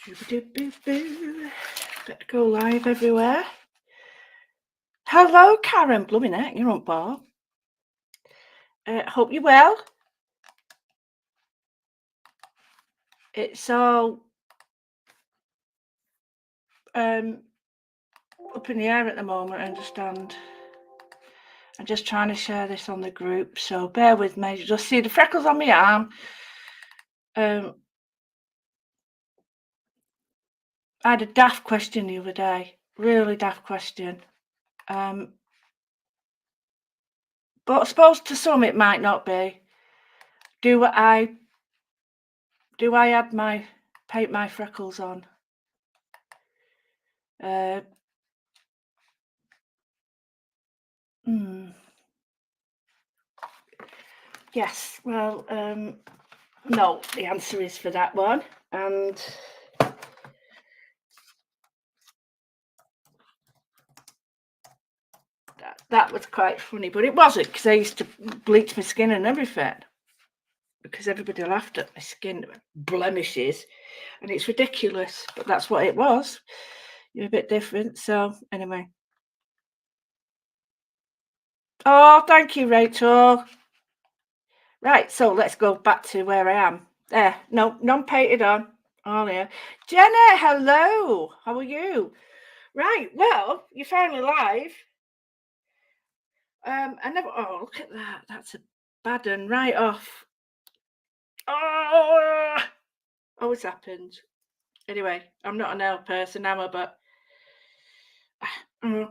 Shoo-ba-doo-boo-boo. Better go live everywhere. Hello, Karen. Blooming heck, you're on bar. Hope you're well. It's all up in the air at the moment, I understand. I'm just trying to share this on the group, so bear with me. You'll see the freckles on my arm. I had a daft question the other day. Really daft question. But I suppose to some it might not be. Do I paint my freckles on? Yes, well, no, the answer is for that one. And that was quite funny, but it wasn't, because I used to bleach my skin and everything, because everybody laughed at my skin blemishes, and it's ridiculous, but that's what it was. You're a bit different, so anyway. Oh, thank you, Rachel. Right, so let's go back to where I am. There, no, non-painted on. Oh, yeah. Jenna, hello. How are you? Right, well, you're finally live. I never. Oh, look at that. That's a bad one right off. Oh, always happens. Anyway, I'm not a nail person, am I? But I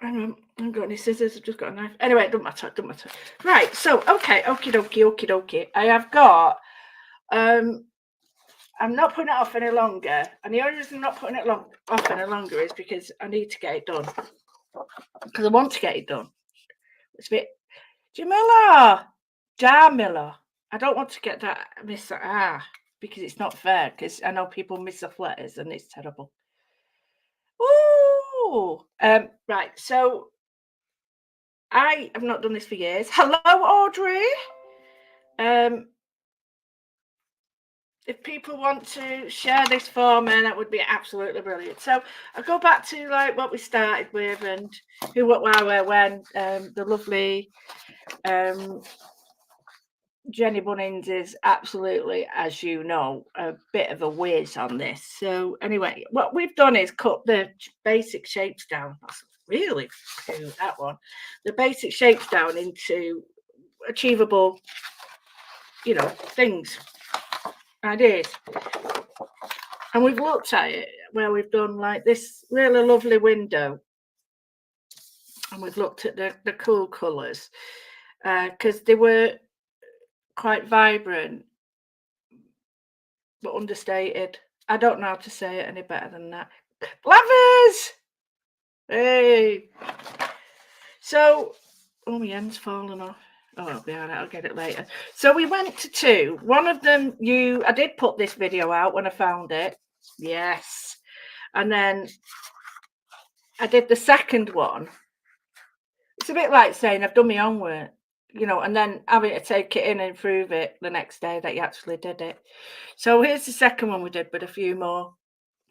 haven't got any scissors. I've just got a knife. Anyway, it doesn't matter. It doesn't matter. Right. So, okay, okie dokie. I have got. I'm not putting it off any longer, and the only reason I'm not putting it off any longer is because I need to get it done. Because I want to get it done. It's a bit. Jamila. I don't want to get that because it's not fair, because I know people miss off letters and it's terrible. Ooh. Right, so I have not done this for years. Hello, Audrey. If people want to share this for me, that would be absolutely brilliant. So I'll go back to like what we started with and who, what, why, where, when. The lovely Jenny Bunnings is absolutely, as you know, a bit of a whiz on this. So anyway, what we've done is cut the basic shapes down. That's really cute, that one. The basic shapes down into achievable, things, ideas. And we've looked at it where we've done like this really lovely window. And we've looked at the cool colours because they were quite vibrant but understated. I don't know how to say it any better than that. Lovers! Hey! So, oh, my end's fallen off. Oh, yeah, I'll get it later. So we went to two. One of them, I did put this video out when I found it. Yes. And then I did the second one. It's a bit like saying I've done my own work, and then having to take it in and prove it the next day that you actually did it. So here's the second one we did with a few more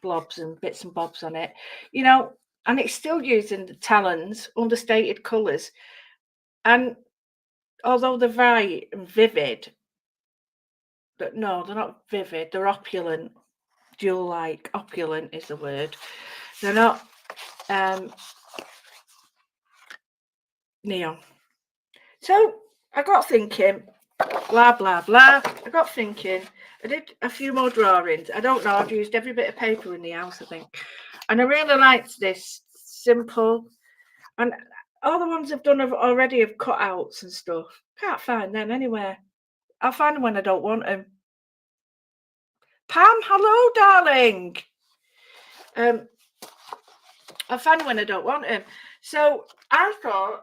blobs and bits and bobs on it, and it's still using the talons, understated colours. And although they're bright and vivid, but no, they're not vivid, they're opulent. Jewel-like, opulent is the word. They're not neon. So I got thinking, blah, blah, blah. I got thinking, I did a few more drawings. I don't know, I've used every bit of paper in the house, I think. And I really liked this simple. And all the ones I've done already have cutouts and stuff. Can't find them anywhere. I'll find them when I don't want them. Pam, hello, darling. I'll find them when I don't want them. So I thought,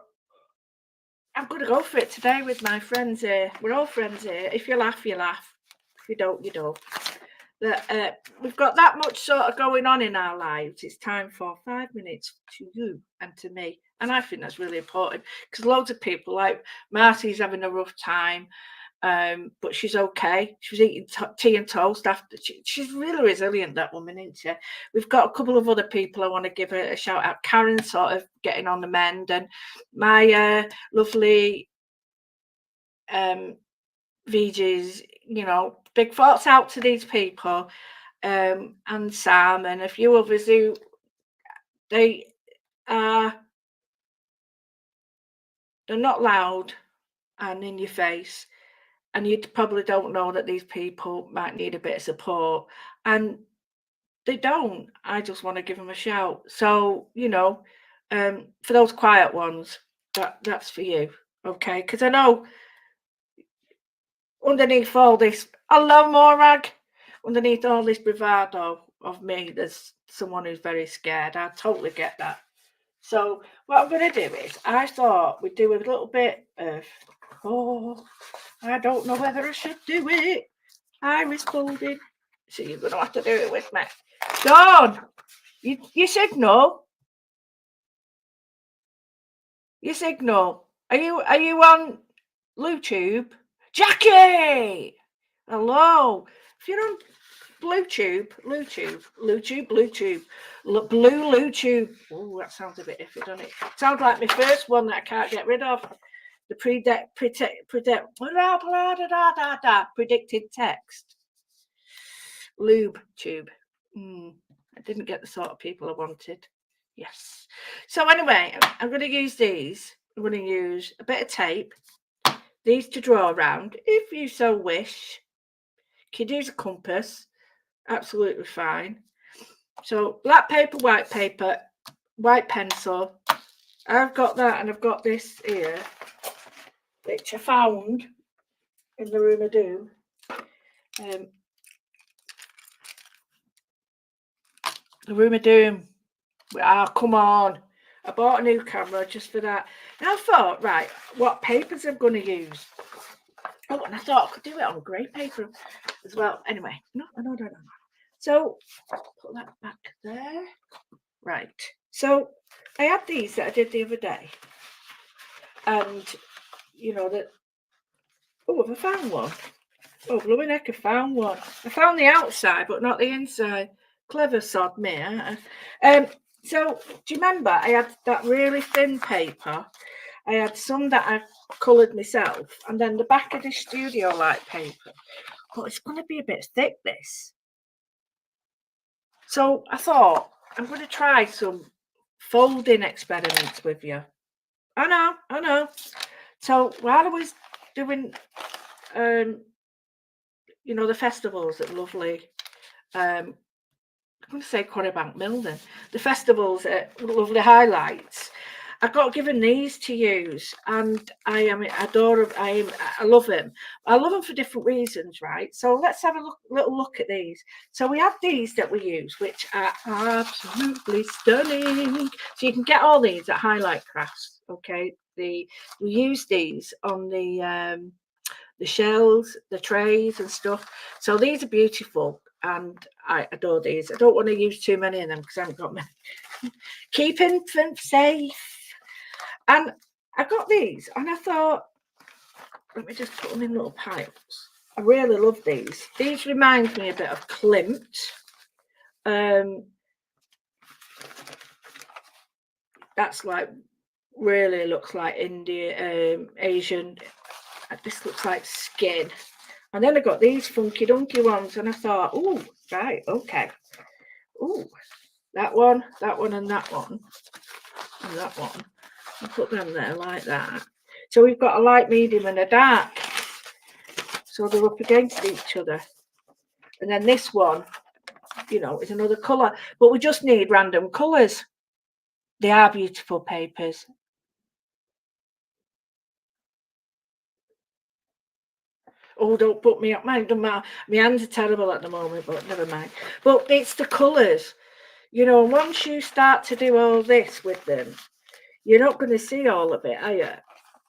I'm going to go for it today with my friends here. We're all friends here. If you laugh, you laugh. If you don't, you don't. We've got that much sort of going on in our lives. It's time for 5 minutes to you and to me. And I think that's really important because loads of people, like Marcy's having a rough time. But she's okay. She was eating tea and toast after. She's really resilient, that woman, isn't she? We've got a couple of other people I want to give a shout out. Karen sort of getting on the mend, and my lovely VGs, big thoughts out to these people, and Sam and a few others who they're not loud and in your face, and you probably don't know that these people might need a bit of support, and they don't. I just want to give them a shout. So, for those quiet ones, that's for you, okay? Because I know underneath all this, hello, Morag, underneath all this bravado of me, there's someone who's very scared. I totally get that. So what I'm going to do is, I thought we'd do a little bit of, I don't know whether I should do it. Iris folded. So you're going to have to do it with me. Dawn, you signal. You signal. Are you on YouTube? Jackie! Hello. If you're on Bluetooth. Blue YouTube. Oh, that sounds a bit iffy, doesn't it? Sounds like my first one that I can't get rid of. The predicted text. Lube tube. I didn't get the sort of people I wanted. Yes. So anyway, I'm going to use these. I'm going to use a bit of tape. These to draw around, if you so wish. You could use a compass. Absolutely fine. So black paper, white pencil. I've got that, and I've got this here, which I found in the room of doom. The room of doom. Come on. I bought a new camera just for that. And I thought, right, what papers I'm going to use. Oh, and I thought I could do it on grey paper as well. Anyway, no. So, put that back there. Right. So, I had these that I did the other day. And, that... Oh, have I found one? Oh, blooming heck, I found one. I found the outside, but not the inside. Clever sod me. So, do you remember I had that really thin paper? I had some that I coloured myself, and then the back of the studio light paper. Oh, it's going to be a bit thick, this. So I thought, I'm going to try some folding experiments with you. I know. So while I was doing, the festivals at lovely, I'm going to say Corriebank Milden, the festivals at lovely Highlights, I got given these to use, and I adore them. I love them. I love them for different reasons, right? So let's have a little look at these. So we have these that we use, which are absolutely stunning. So you can get all these at Highlight Crafts. Okay, we use these on the shells, the trays, and stuff. So these are beautiful, and I adore these. I don't want to use too many of them because I haven't got many. Keeping them safe. And I got these, and I thought, let me just put them in little piles. I really love these. These remind me a bit of Klimt. That's like, really looks like Asian. This looks like skin. And then I got these funky dunky ones, and I thought, oh, right, okay. Oh, that one, and that one, and that one. I'll put them there like that. So we've got a light, medium, and a dark. So they're up against each other. And then this one, is another colour. But we just need random colours. They are beautiful papers. Oh, don't put me up. My hands are terrible at the moment, but never mind. But it's the colours. Once you start to do all this with them, you're not going to see all of it, are you?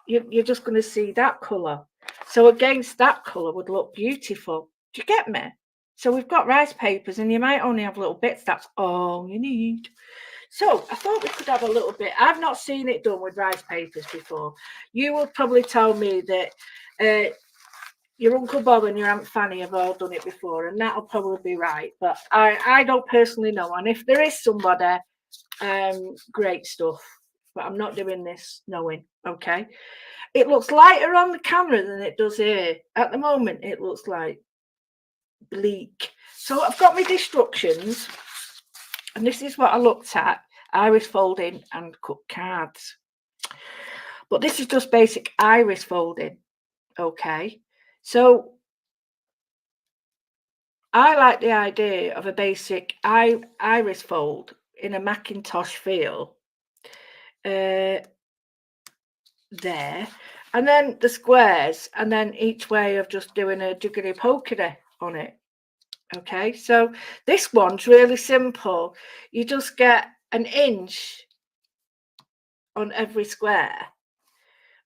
You're just going to see that colour. So against that colour would look beautiful. Do you get me? So we've got rice papers, and you might only have little bits. That's all you need. So I thought we could have a little bit. I've not seen it done with rice papers before. You will probably tell me that your Uncle Bob and your Aunt Fanny have all done it before, and that'll probably be right. But I don't personally know. And if there is somebody, great stuff. But I'm not doing this knowing, okay? It looks lighter on the camera than it does here. At the moment, it looks like bleak. So I've got my instructions, and this is what I looked at: iris folding and cut cards. But this is just basic iris folding, okay? So I like the idea of a basic iris fold in a Macintosh feel. There, and then the squares, and then each way of just doing a jiggly pokey on it. Okay, so this one's really simple. You just get an inch on every square,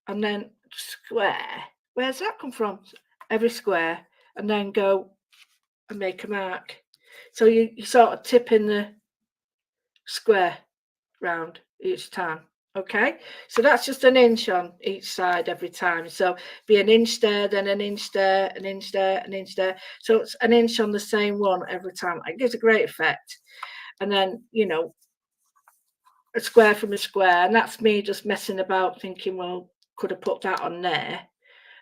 and then square. Where's that come from? Every square, and then go and make a mark. So you sort of tip in the square round each time. Okay, so that's just an inch on each side every time. So be an inch there, then an inch there, an inch there, an inch there. So it's an inch on the same one every time. It gives a great effect. And then, you know, a square from a square. And that's me just messing about thinking, well, could I put that on there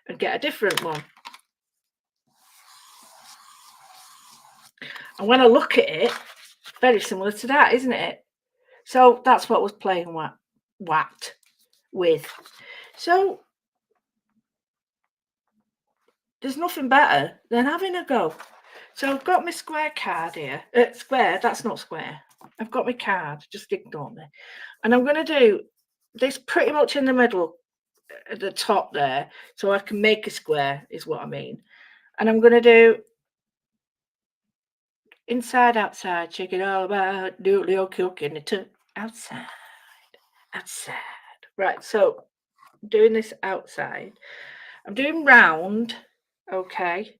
and get a different one? And when I look at it, very similar to that, isn't it? So that's what I was playing with. So there's nothing better than having a go. So I've got my square card here. Square, that's not square. I've got my card, just ignore me. And I'm going to do this pretty much in the middle, at the top there, so I can make a square, is what I mean. And I'm going to do inside, outside, shake it all about, do it little cooking it outside. Right, so I'm doing this outside. I'm doing round, okay,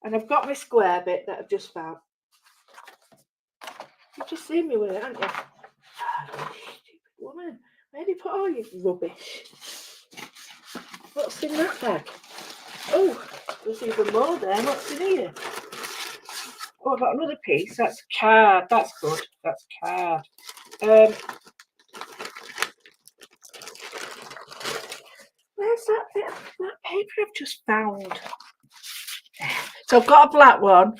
and I've got my square bit that I've just found. You've just seen me with it, haven't you? Oh, stupid woman, where do you put all your rubbish? What's in that bag? Oh, there's even more there. What's in here? Oh, I've got another piece. That's a card. That's good. That's a card. Where's that bit of that paper I've just found? So I've got a black one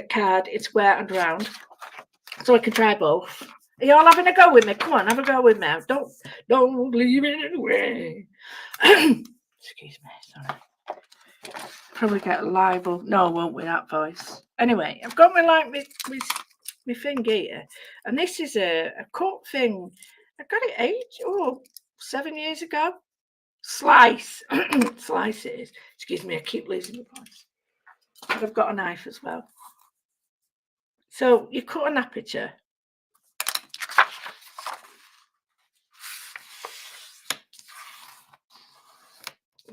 card. It's square and round, so I can try both. Are you all having a go with me? Come on, have a go with me. Don't leave it away. Excuse me. Sorry. Probably get libel. No, I won't with that voice. Anyway, I've got my thing here, and this is a cut thing. I got it 7 years ago. Slice. Slice it is. Excuse me, I keep losing my voice. But I've got a knife as well. So you cut an aperture.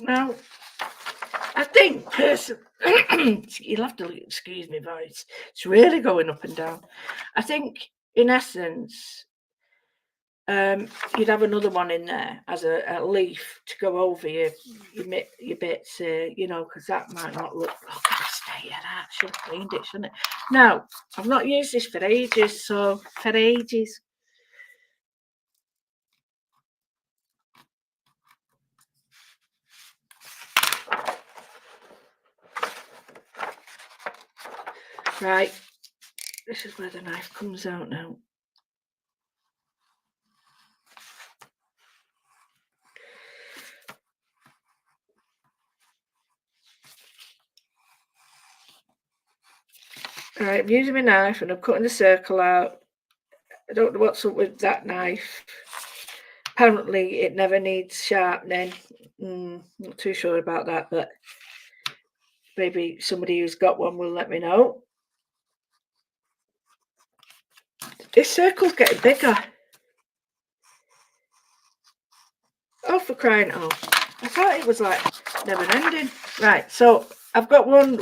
Now, I think you'll have to excuse me voice. It's really going up and down. I think in essence, you'd have another one in there as a leaf to go over your bits, you know, because that might not look. Look at the state of that. Should have cleaned it, shouldn't it? Now, I've not used this for ages, so for ages. Right, this is where the knife comes out now. Right, I'm using my knife and I'm cutting the circle out. I don't know what's up with that knife. Apparently, it never needs sharpening. Not too sure about that, but maybe somebody who's got one will let me know. This circle's getting bigger. Oh, for crying out! I thought it was like never ending. Right, so I've got one.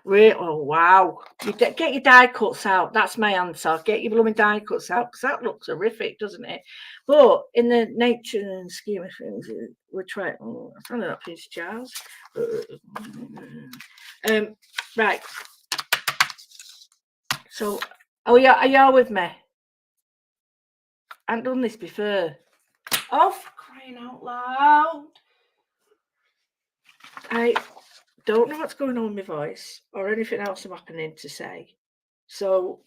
Oh wow! Get your die cuts out. That's my answer. Get your blooming die cuts out, because that looks horrific, doesn't it? But in the nature and scheme of things, we're trying. Oh, I found that piece of jars. Right. So, are you with me? I haven't done this before. Oh, for crying out loud! I don't know what's going on with my voice or anything else I'm happening to say. So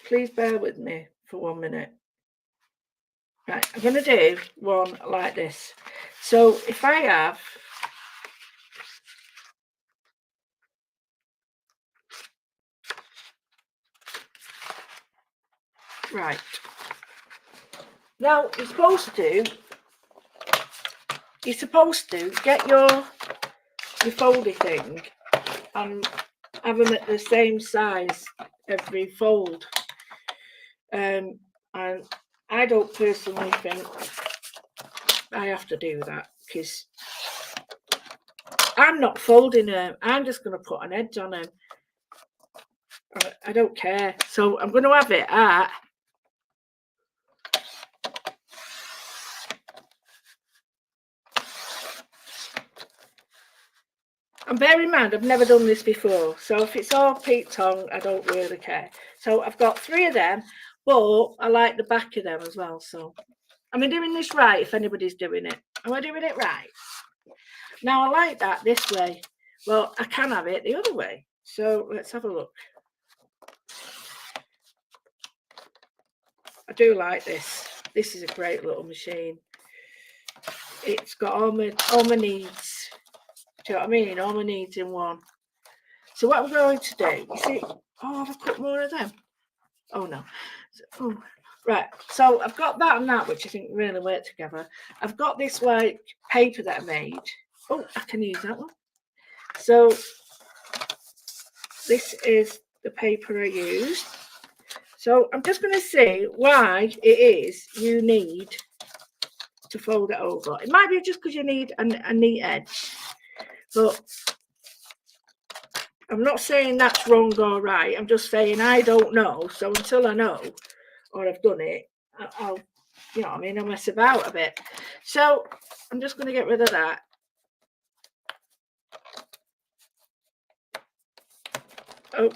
please bear with me for 1 minute. Right, I'm going to do one like this. So if I have right now, you're supposed to get your foldy thing and have them at the same size every fold. And I don't personally think I have to do that, because I'm not folding them. I'm just going to put an edge on them. I don't care. So I'm going to have it at and bear in mind, I've never done this before. So if it's all Pete tongue, I don't really care. So I've got 3 of them, but I like the back of them as well. So am I doing this right? If anybody's doing it, am I doing it right? Now I like that this way. Well, I can have it the other way. So let's have a look. I do like this. This is a great little machine. It's got all my needs. Do you know what I mean? All my needs in one. So what I'm going to do, you see, oh, have I cut more of them? Oh no. Oh, right. So I've got that and that, which I think really work together. I've got this like paper that I made. Oh, I can use that one. So this is the paper I used. So I'm just going to see why it is you need to fold it over. It might be just because you need a neat edge, but I'm not saying that's wrong or right. I'm just saying I don't know. So until I know or I've done it, I'll, you know what I mean, I'll mess about a bit. So I'm just going to get rid of that. Oh.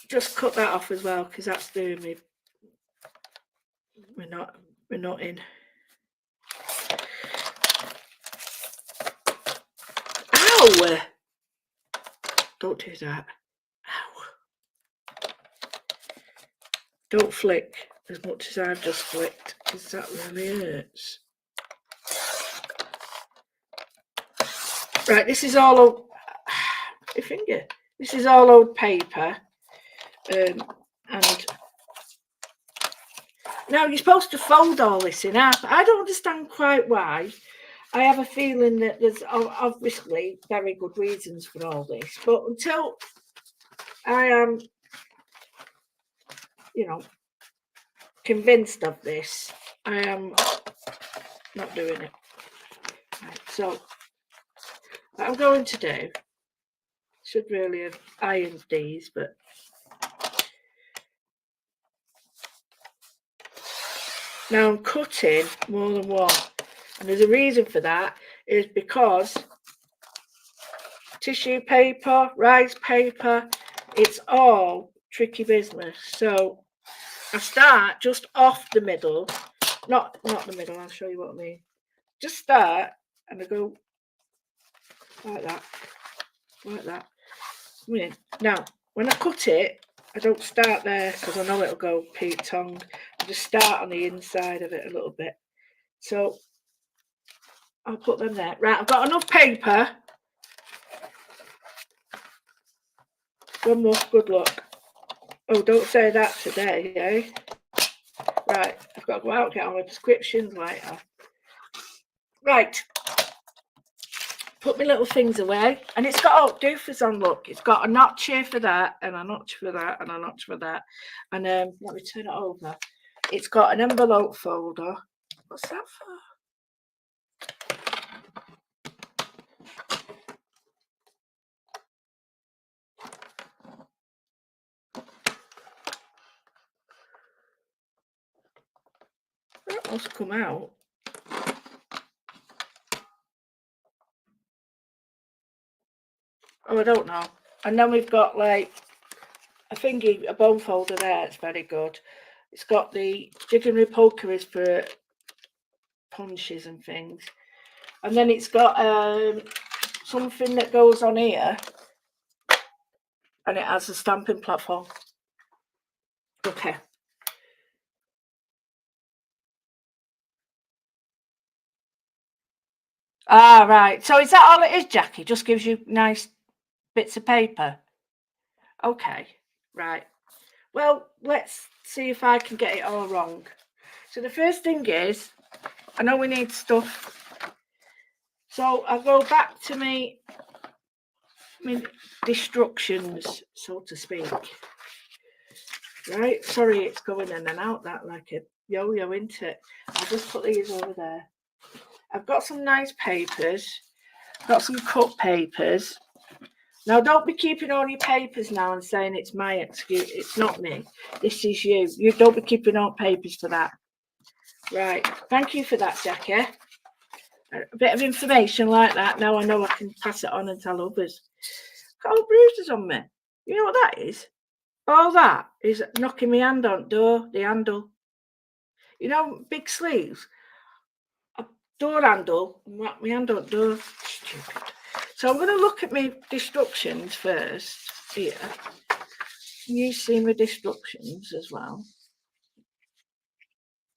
Just cut that off as well, because that's doing me. We're not in. Ow! Don't do that. Ow. Don't flick as much as I've just flicked, because that really hurts. Right, this is all old. Your finger. This is all old paper. And now you're supposed to fold all this in half. I don't understand quite why. I have a feeling that there's obviously very good reasons for all this, but until I am, you know, convinced of this, I am not doing it. Right, so what I'm going to do, should really have ironed these, but now I'm cutting more than one, and there's a reason for that. Is because tissue paper, rice paper, it's all tricky business. So I start just off the middle, not the middle, I'll show you what I mean. Just start and I go like that. Now, when I cut it, I don't start there because I know it'll go Pete tongue. I just start on the inside of it a little bit. So I'll put them there. Right, I've got enough paper. One more, good luck. Oh, don't say that today, eh? Right, I've got to go out and get on my prescriptions later. Right. Put my little things away, and it's got doofers on. Look, it's got a notch here for that, and a notch for that, and a notch for that. And let me turn it over. It's got an envelope folder. What's that for? supposed to come out. Oh, I don't know. And then we've got like a thingy, a bone folder there. It's very good. It's got the jig and repokeries for punches and things. And then it's got something that goes on here. And it has a stamping platform. Okay. Ah, right. So is that all it is, Jackie? Just gives you nice bits of paper? Okay. Right. Well, let's see if I can get it all wrong. So the first thing is, I know we need stuff. So I'll go back to my destructions, so to speak. Right? Sorry, it's going in and out that like a yo-yo, isn't it? I'll just put these over there. I've got some nice papers. Got some cut papers. Now, don't be keeping all your papers now and saying it's my excuse. It's not me. This is you. You don't be keeping all papers for that. Right. Thank you for that, Jackie. A bit of information like that. Now I know I can pass it on and tell others. Got all bruises on me. You know what that is? All that is knocking my hand on door, the handle. You know, big sleeves. A door handle, whack my hand on door. Stupid. So I'm going to look at my destructions first here. Can you see my destructions as well?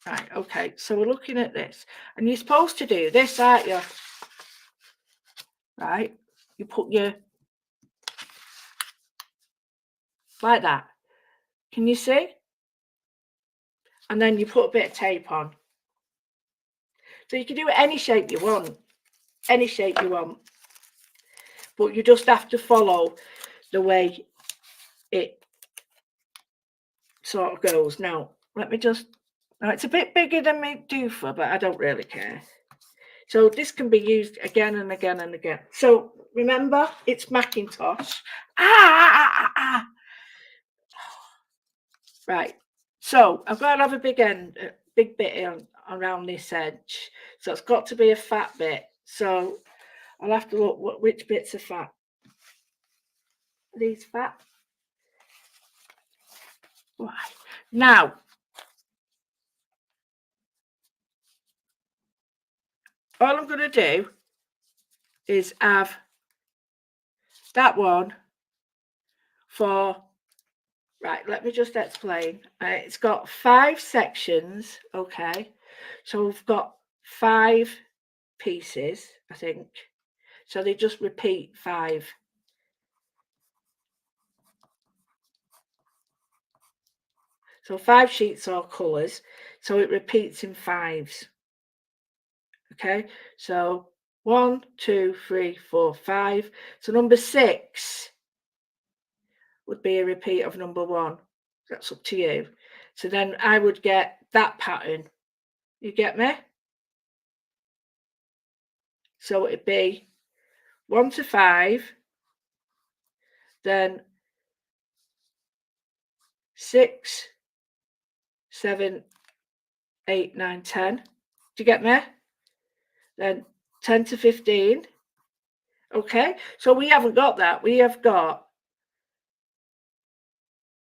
Right, okay, so we're looking at this. And you're supposed to do this, aren't you? Right, you put your, like that. Can you see? And then you put a bit of tape on. So you can do it any shape you want. Any shape you want. But you just have to follow the way it sort of goes. Now, let me just, now it's a bit bigger than my doofer, but I don't really care. So this can be used again and again and again. So remember, it's Macintosh. Right. So I've got to have a big end, a big bit around this edge. So it's got to be a fat bit. So I'll have to look which bits are fat. Are these fat? Right. Now, all I'm going to do is have that one for, right, let me just explain. It's got 5 sections, okay? So we've got 5 pieces, I think. So they just repeat 5. So 5 sheets or colours, so it repeats in 5s. Okay, so 1, 2, 3, 4, 5. So number 6 would be a repeat of number 1. That's up to you. So then I would get that pattern. You get me? So it'd be 1 to 5, then 6, 7, 8, 9, 10. Do you get me? Then 10 to 15. Okay, so we haven't got that. We have got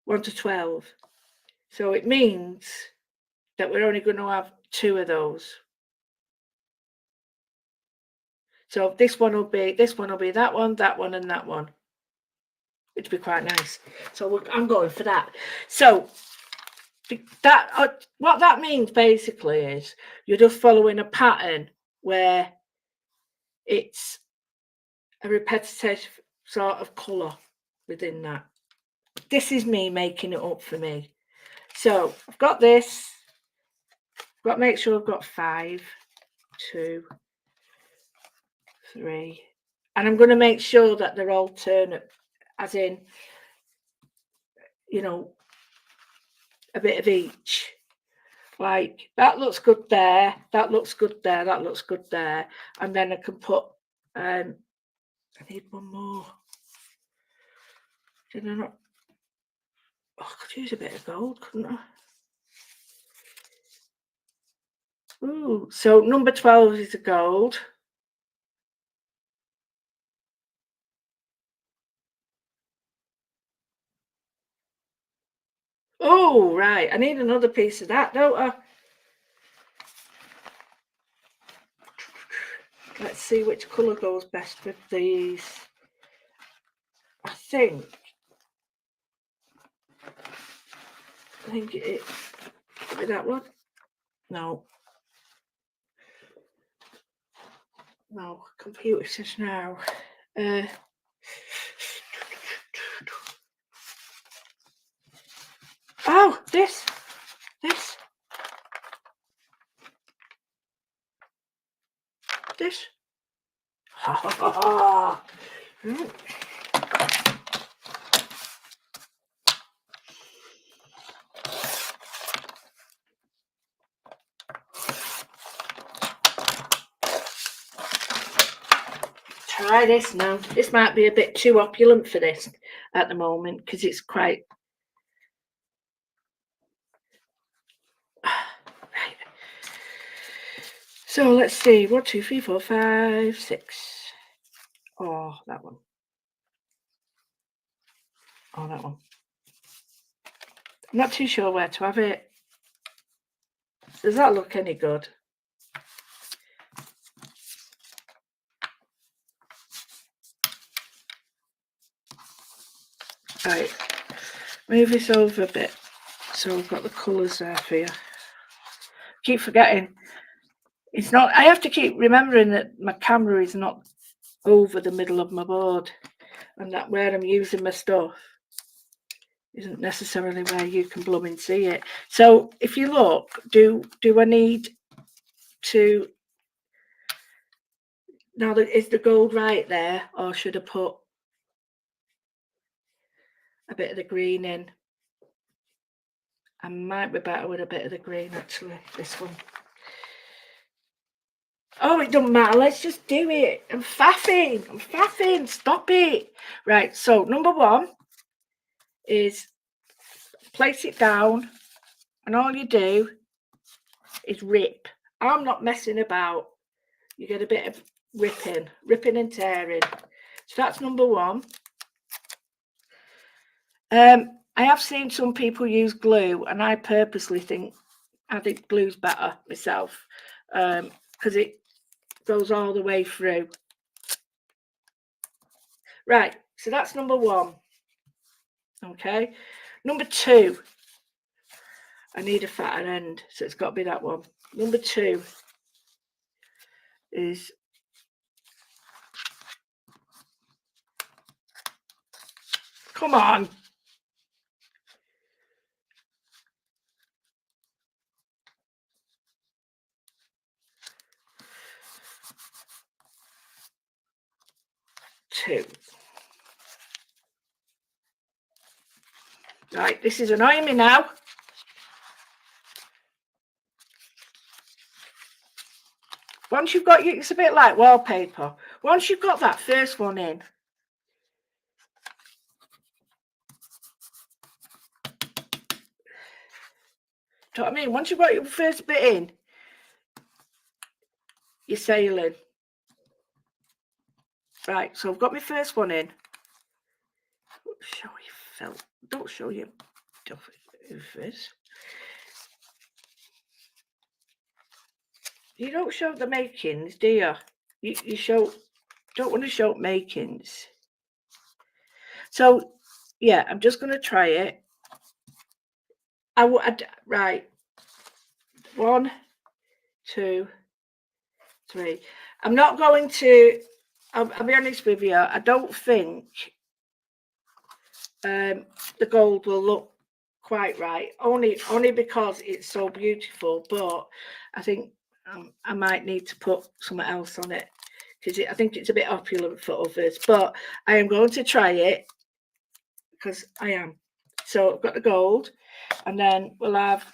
1 to 12. So it means that we're only going to have 2 of those. So this one will be that one, and that one. It'd be quite nice. So I'm going for that. So that what that means basically is you're just following a pattern where it's a repetitive sort of colour within that. This is me making it up for me. So I've got this. I've got to make sure I've got 5, 2, 3, and I'm going to make sure that they're alternate, as in, you know, a bit of each. Like that looks good there, that looks good there, that looks good there, and then I can put. I need one more. Did I not? Oh, I could use a bit of gold, couldn't I? Ooh, so number 12 is a gold. Oh, right. I need another piece of that, don't I? Let's see which colour goes best with these. I think it could be that one. No. No, computer says no. Oh, this. Try this now. This might be a bit too opulent for this at the moment because it's quite. Right. So let's see. 1, 2, 3, 4, 5, 6. Oh, that one. Oh, that one. I'm not too sure where to have it. Does that look any good? Right. Move this over a bit so we've got the colours there for you. Keep forgetting. It's not. I have to keep remembering that my camera is not over the middle of my board, and that where I'm using my stuff isn't necessarily where you can blooming see it. So if you look, do I need to? Now, is the gold right there, or should I put a bit of the green in? I might be better with a bit of the green, actually. This one. Oh, it doesn't matter. Let's just do it. I'm faffing. Stop it. Right. So number 1 is place it down, and all you do is rip. I'm not messing about. You get a bit of ripping and tearing. So that's number 1. I have seen some people use glue, and I purposely think glue's better myself, because it goes all the way through. Right, so that's number 1. Okay, number 2. I need a fatter end, so it's got to be that one. Number 2 is come on. Two. Right, this is annoying me now. Once you've got it's a bit like wallpaper. Once you've got that first one in, do you know what I mean? Once you've got your first bit in, you're sailing. Right, so I've got my first one in. Show you felt. Don't show you first. You don't show the makings, do you? You show. Don't want to show makings. So, yeah, I'm just going to try it. Right. 1, 2, 3. I'm not going to. I'll be honest with you. I don't think the gold will look quite right. Only because it's so beautiful. But I think I might need to put something else on it because I think it's a bit opulent for others. But I am going to try it because I am. So I've got the gold, and then we'll have.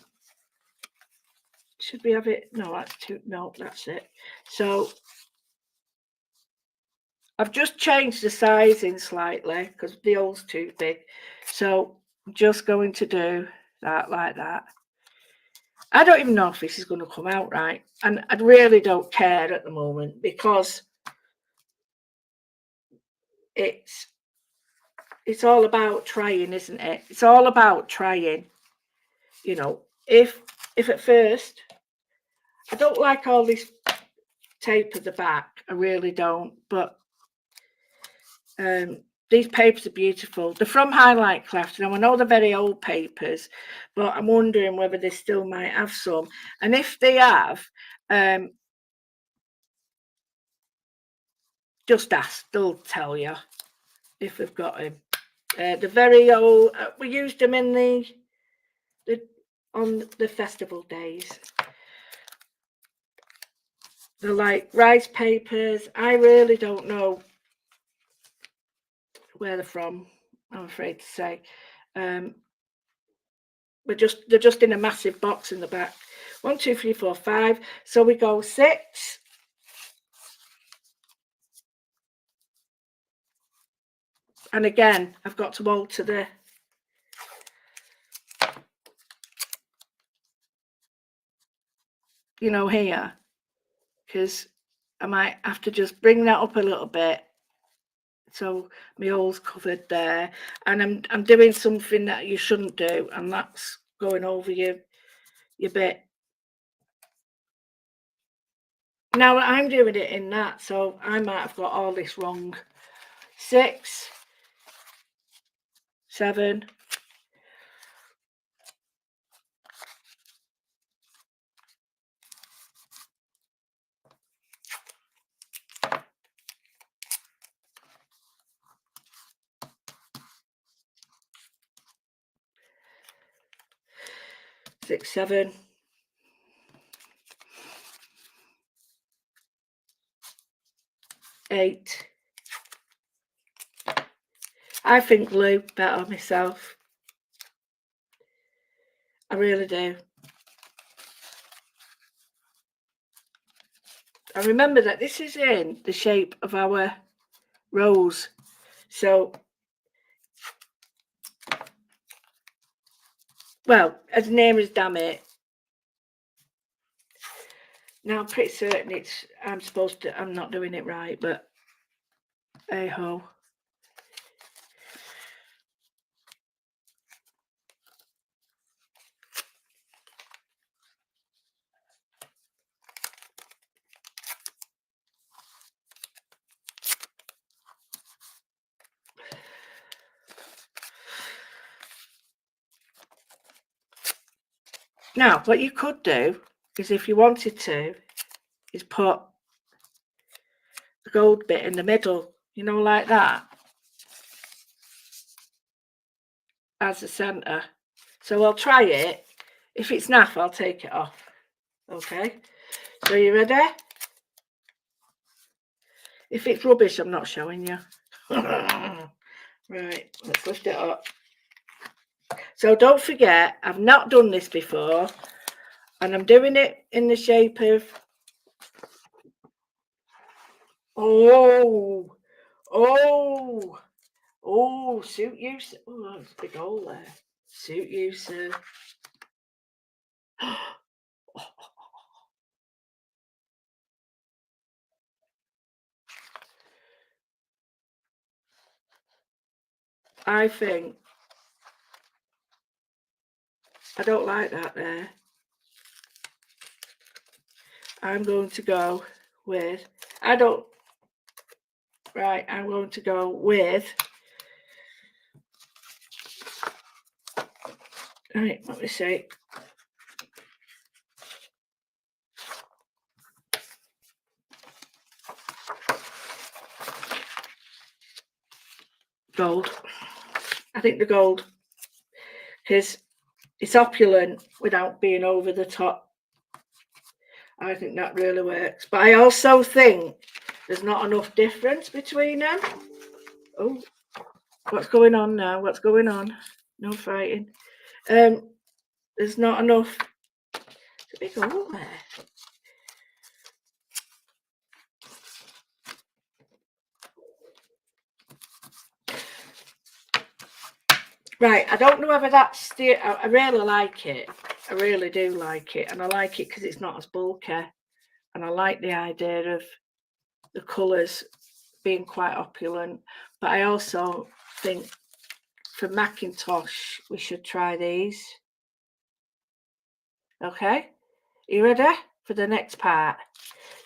Should we have it? No, that's too. No, that's it. So I've just changed the sizing slightly because the hole's too big. So I'm just going to do that like that. I don't even know if this is going to come out right. And I really don't care at the moment because it's all about trying, isn't it? It's all about trying. You know, if at first I don't like all this tape at the back, I really don't, but these papers are beautiful. They're from Highlight Craft. Now I know they're very old papers, but I'm wondering whether they still might have some. And if they have, just ask, they'll tell you if we've got them. They're very old. We used them in the on the festival days. They're like rice papers. I really don't know where they're from, I'm afraid to say. They're just in a massive box in the back. 1, 2, 3, 4, 5. So we go 6. And again, I've got to alter the here, because I might have to just bring that up a little bit. So my hole's covered there, and I'm doing something that you shouldn't do, and that's going over your bit. Now I'm doing it in that, so I might have got all this wrong. 6, 7, 6, 7. 8. I think blue better myself. I really do. I remember that this is in the shape of our rose. So, well, as name is damn it. Now I'm pretty certain I'm not doing it right, but hey ho. Now, what you could do is, if you wanted to, is put the gold bit in the middle, like that, as the centre. So I'll try it. If it's naff, I'll take it off. Okay, so you ready? If it's rubbish, I'm not showing you. Right, let's lift it up. So don't forget, I've not done this before, and I'm doing it in the shape of, suit you, oh, there's a big hole there. Suit you, sir. I think I don't like that there. I'm going to go with, I'm going to go with, right, let me see. Gold. I think the gold, because it's opulent without being over the top. I think that really works. But I also think there's not enough difference between them. Oh, what's going on now? What's going on? No fighting. There's not enough. It's a big hole there. Right, I don't know whether that's I really like it. I really do like it, and I like it because it's not as bulky, and I like the idea of the colours being quite opulent. But I also think for Macintosh we should try these. Okay, you ready for the next part?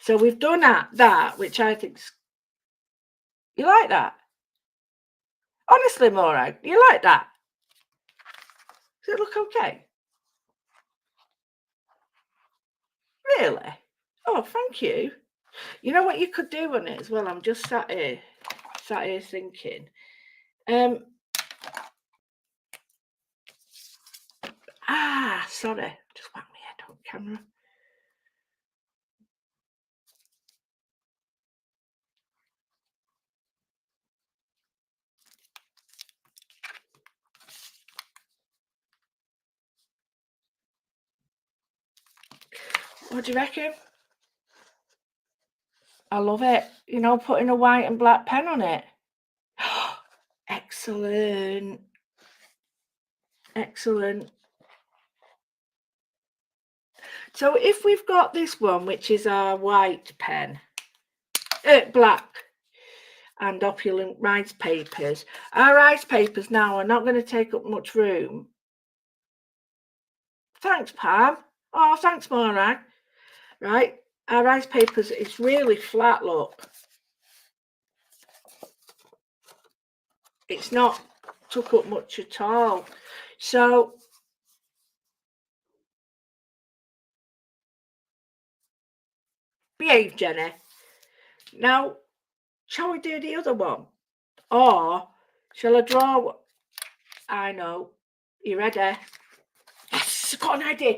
So we've done that, which I think you like that. Honestly, Maura, you like that? Does it look okay? Really? Oh, thank you. You know what you could do on it as well? I'm just sat here thinking. Sorry, just whacked my head on camera. What do you reckon? I love it. You know, putting a white and black pen on it. Excellent. Excellent. So if we've got this one, which is our white pen, black and opulent rice papers, our rice papers now are not going to take up much room. Thanks, Pam. Oh, thanks, Morag. Right, our rice papers, it's really flat, look. It's not took up much at all. So behave, Jenny. Now, shall we do the other one? Or shall I draw? I know. You ready? Yes, got an idea.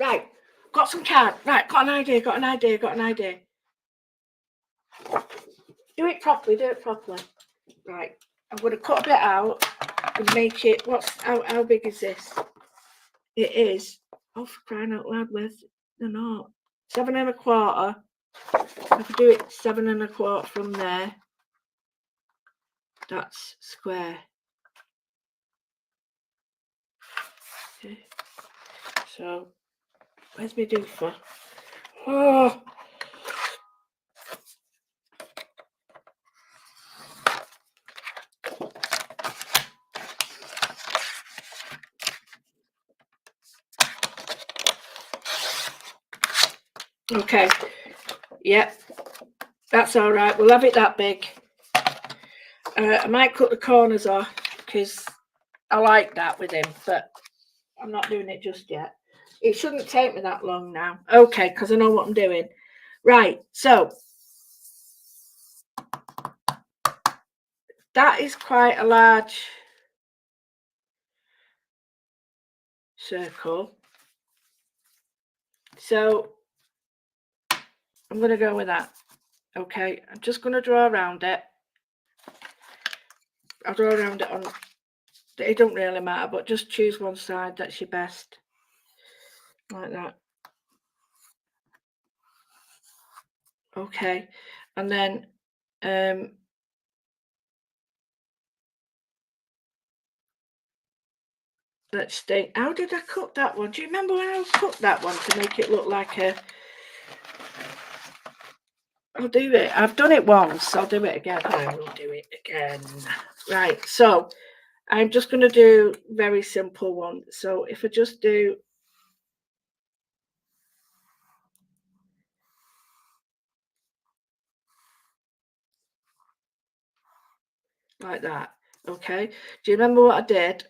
Right, got some card. Right, got an idea. Do it properly. Right, I'm going to cut a bit out and make it, how big is this? It is, oh, for crying out loud, they're not. 7 1/4. I could do it 7 1/4 from there. That's square. Okay. So, where's my doofer? Oh. Okay. Yep. That's all right. We'll have it that big. I might cut the corners off because I like that with him, but I'm not doing it just yet. It shouldn't take me that long now. Okay, because I know what I'm doing. Right, so that is quite a large circle. So I'm going to go with that. Okay, I'm just going to draw around it. I'll draw around it on, it don't really matter, but just choose one side, that's your best. Like that. Okay, and then let's think, how did I cut that one? Do you remember when I cut that one to make it look like a, I'll do it. I've done it once. I'll do it again. I will do it again. Right. So I'm just going to do very simple one. So if I just do like that. Okay. Do you remember what I did?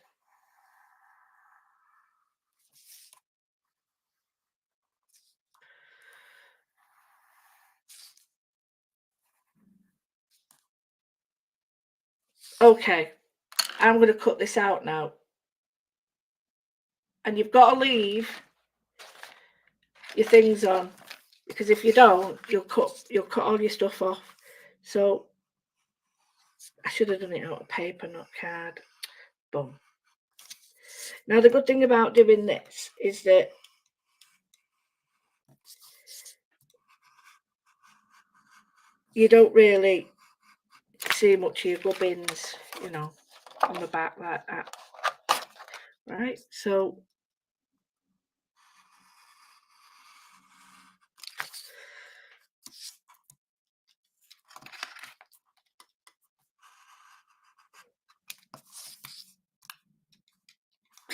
Okay. I'm going to cut this out now. And you've got to leave your things on, because if you don't, you'll cut all your stuff off. So I should have done it out of paper, not card. Boom. Now the good thing about doing this is that you don't really see much of your gubbins, you know, on the back like that. Right, so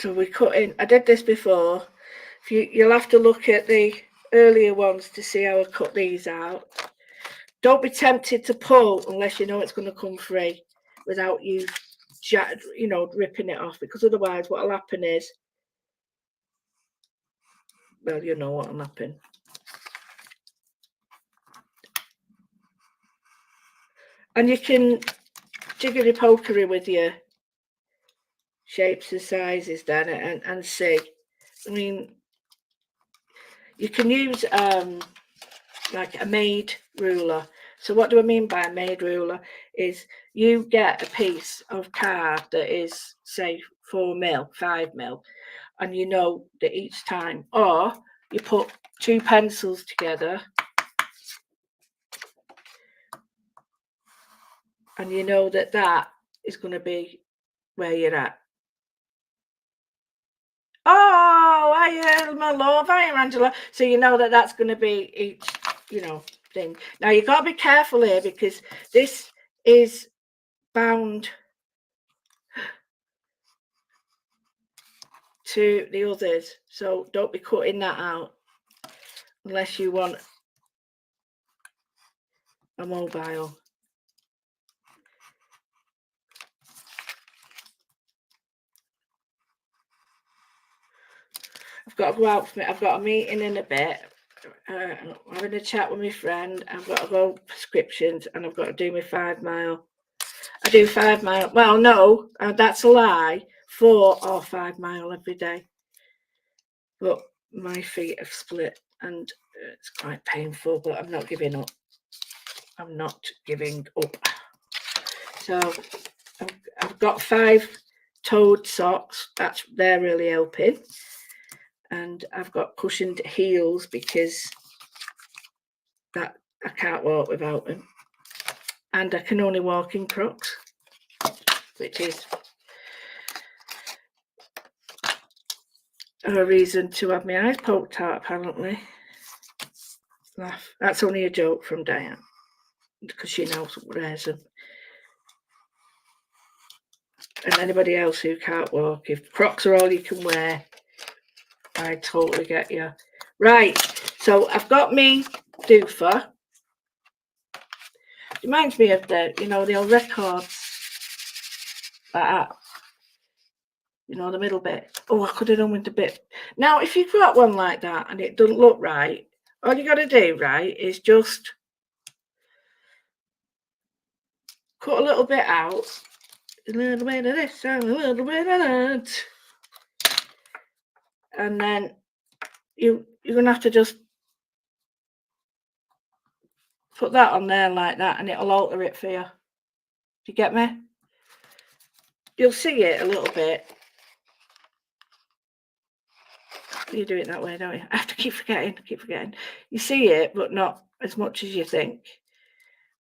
So we cut in. I did this before. You'll have to look at the earlier ones to see how I cut these out. Don't be tempted to pull unless you know it's going to come free without you ripping it off, because otherwise what'll happen is, well, you know what'll happen. And you can jiggery pokery with your shapes and sizes then and see. I mean, you can use like a made ruler. So what do I mean by a made ruler? Is you get a piece of card that is, say, 4mm, 5mm, and you know that each time, or you put 2 pencils together and you know that that is going to be where you're at. Oh, hiya, my love, hiya, Angela. So you know that that's going to be each, thing. Now you've got to be careful here because this is bound to the others. So don't be cutting that out unless you want a mobile. I've got to go out for it. I've got a meeting in a bit. I'm having a chat with my friend. I've got to go prescriptions and I've got to do my 5 mile. I do 5 mile. Well, no, that's a lie. 4 or 5 mile every day. But my feet have split and it's quite painful, but I'm not giving up. I'm not giving up. So I've got 5 toed socks. They're really helping. And I've got cushioned heels because that I can't walk without them. And I can only walk in Crocs, which is a reason to have my eyes poked out, apparently. Laugh. That's only a joke from Diane, because she knows wears them. And anybody else who can't walk, if Crocs are all you can wear, I totally get you. Right, so I've got me doofer. It reminds me of the old records, like that. The middle bit. Oh, I could have done with the bit. Now, if you've got one like that and it doesn't look right, all you got to do, right, is just cut a little bit out. A little bit of this and a little bit of that. And then you're going to have to just put that on there like that and it'll alter it for you. Do you get me? You'll see it a little bit. You do it that way, don't you? I have to keep forgetting. You see it, but not as much as you think.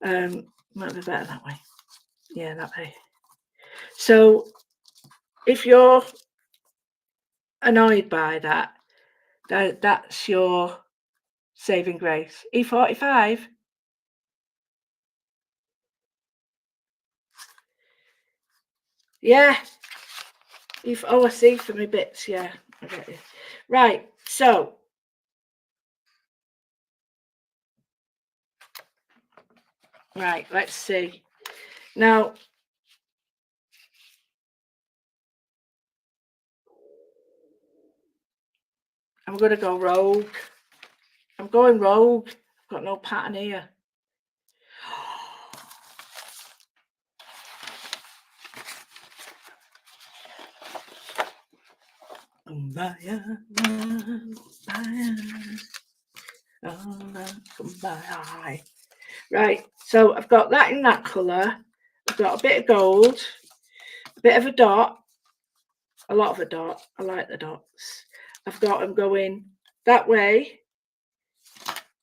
Might be better that way. Yeah, that way. So if you're annoyed by that's your saving grace. E45. Yeah. I see for my bits. Yeah, I get you. Right, so let's see. Now, I'm going to go rogue. I'm going rogue. I've got no pattern here. Right, so I've got that in that colour. I've got a bit of gold, a bit of a dot, a lot of a dot. I like the dots. I've got them going that way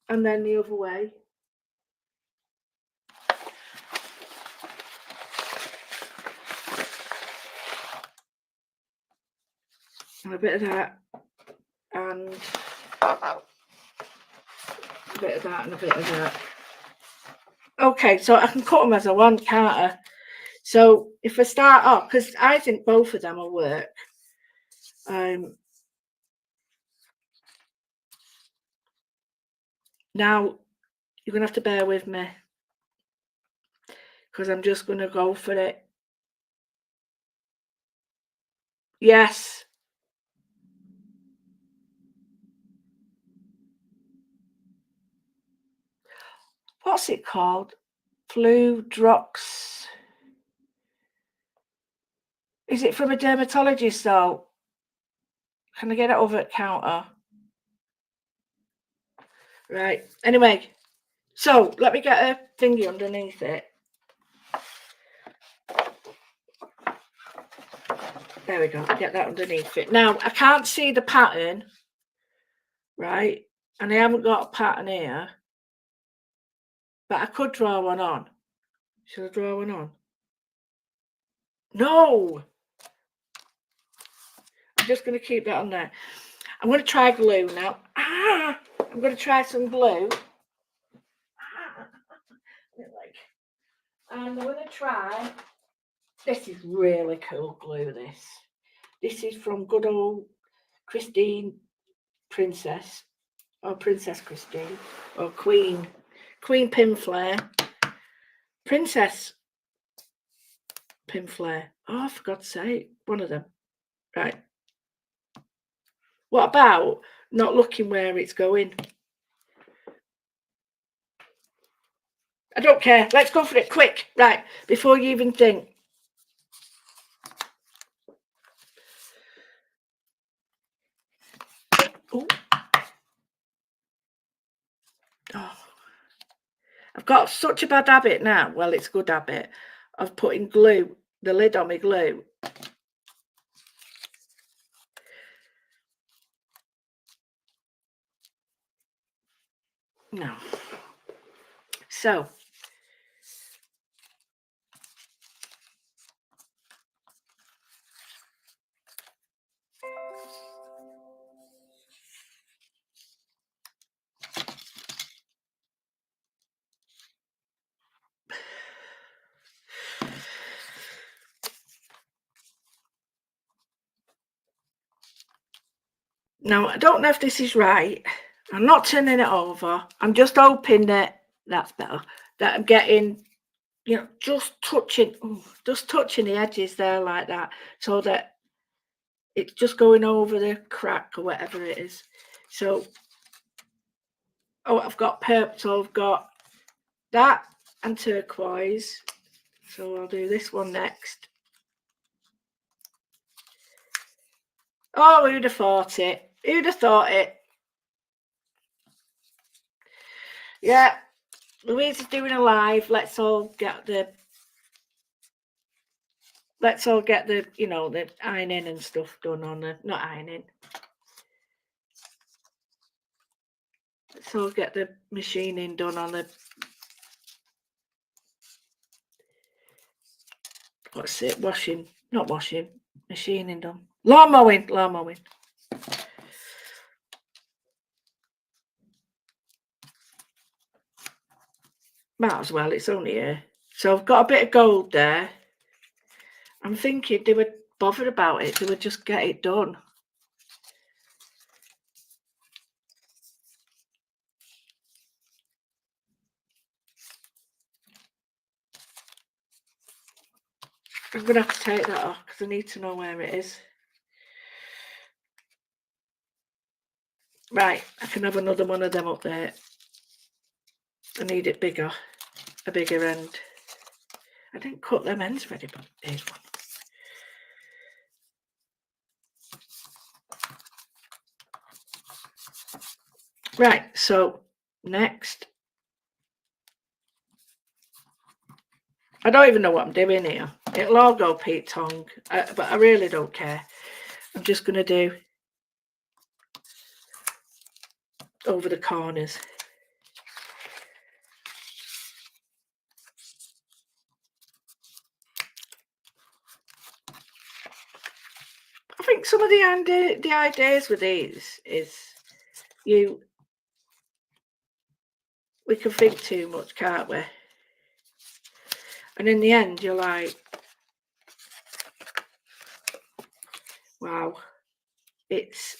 and then the other way. And a bit of that and a bit of that and a bit of that. Okay, so I can cut them as I want, can't I? So if I start off, because I think both of them will work. Now you're gonna have to bear with me because I'm just gonna go for it. Yes. What's it called? Flu drox. Is it from a dermatologist though? Can I get it over at counter? Right. Anyway, so let me get a thingy underneath it. There we go. Get that underneath it. Now I can't see the pattern, right? And I haven't got a pattern here, but I could draw one on. Should I draw one on? No. I'm just going to keep that on there. I'm going to try glue now. I'm going to try some glue. And I'm going to try. This is really cool glue. This is from good old Christine Princess, or Princess Christine, or Queen Pinflare, Princess Pinflare. Oh, for God's sake, one of them. Right. What about not looking where it's going? I don't care. Let's go for it quick. Right, before you even think. Ooh. Oh. I've got such a bad habit now. Well, it's a good habit of putting glue, the lid on my glue. No. So. Now, I don't know if this is right. I'm not turning it over. I'm just hoping that that's better. That I'm getting, just touching the edges there like that, so that it's just going over the crack or whatever it is. So, I've got purple. So I've got that and turquoise. So I'll do this one next. Oh, who'd have thought it? Who'd have thought it? Yeah, Louise is doing a live. Let's all get the the ironing and stuff done on the, not ironing. Let's all get the machining done on the, what's it, not washing, machining done. Lawn mowing. Might as well, it's only here. So I've got a bit of gold there. I'm thinking they were bothered about it. They would just get it done. I'm going to have to take that off because I need to know where it is. Right, I can have another one of them up there. I need it bigger, a bigger end. I didn't cut them ends ready, but here's one. Right, so next. I don't even know what I'm doing here. It'll all go Pete Tong, but I really don't care. I'm just going to do over the corners. I think some of the ideas with these is we can think too much, can't we? And in the end, you're like, wow. it's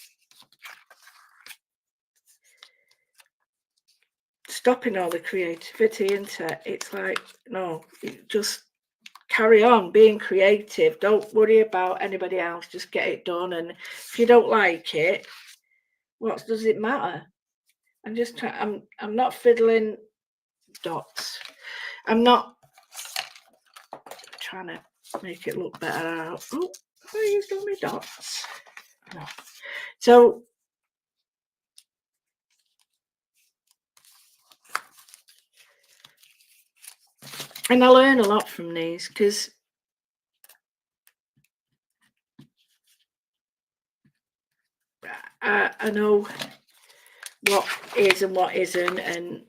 stopping all the creativity, isn't it? It's like, no, just carry on being creative. Don't worry about anybody else. Just get it done. And if you don't like it, what does it matter? I'm just trying. I'm not fiddling dots. I'm not trying to make it look better. Oh, I used all my dots. No. So and I learn a lot from these because I know what is and what isn't, and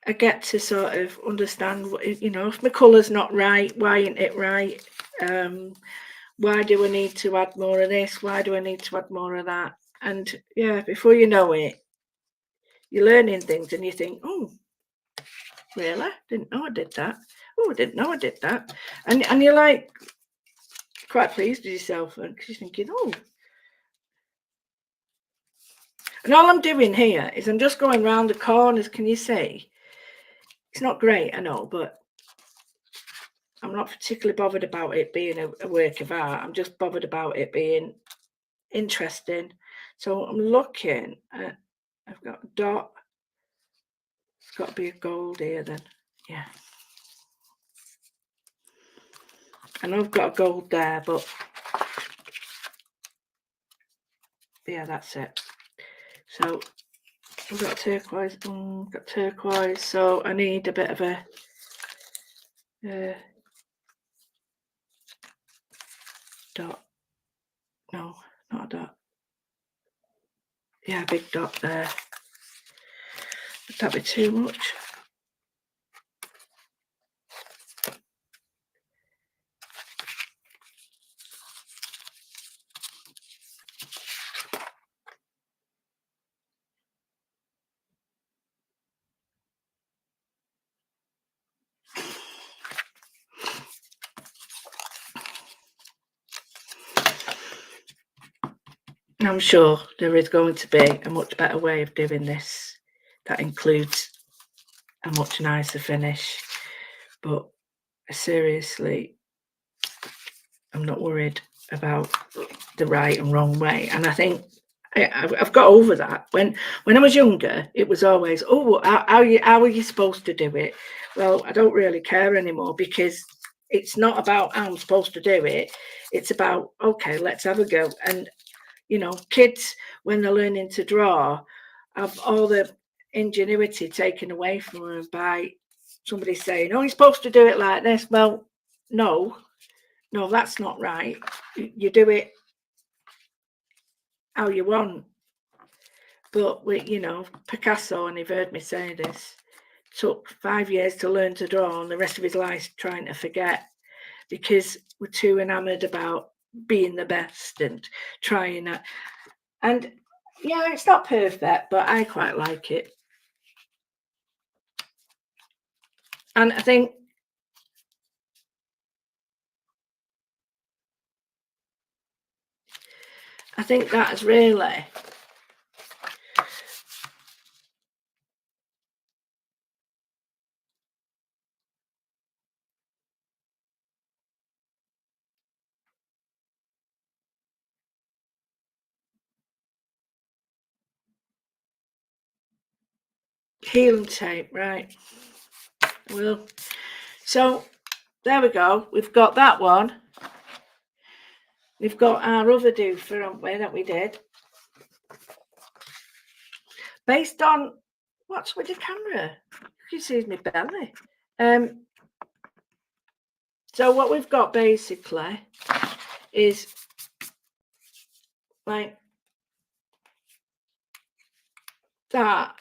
I get to sort of understand what, you know, if my colour's not right, why isn't it right? Why do I need to add more of this? Why do I need to add more of that? And yeah, before you know it, you're learning things and you think, oh, really? Didn't know I did that. Oh, I didn't know I did that. And you're like quite pleased with yourself because you're thinking, oh. And all I'm doing here is I'm just going round the corners. Can you see? It's not great, I know, but I'm not particularly bothered about it being a work of art. I'm just bothered about it being interesting. So I'm looking at, I've got a dot. It's got to be a gold here then. Yeah. I know I've got a gold there, but yeah, that's it. So I've got turquoise. Got turquoise. So I need a bit of a dot. No, not a dot. Yeah, big dot there. Would that be too much? I'm sure there is going to be a much better way of doing this that includes a much nicer finish, but seriously, I'm not worried about the right and wrong way. And I think I've got over that. When I was younger, it was always, oh, how are you supposed to do it? Well, I don't really care anymore because it's not about how I'm supposed to do it. It's about, okay, let's have a go. And you know, kids, when they're learning to draw, have all the ingenuity taken away from them by somebody saying, oh, you're supposed to do it like this. Well, no, that's not right. You do it how you want. But, you know, Picasso, and you've heard me say this, took 5 years to learn to draw and the rest of his life trying to forget because we're too enamored about being the best and trying that. And yeah, it's not perfect, but I quite like it. And I think that's really healing tape, right? Well, so there we go. We've got that one. We've got our other doofer, haven't we, that we did. Based on what's with the camera? You can see my belly. So what we've got basically is like that,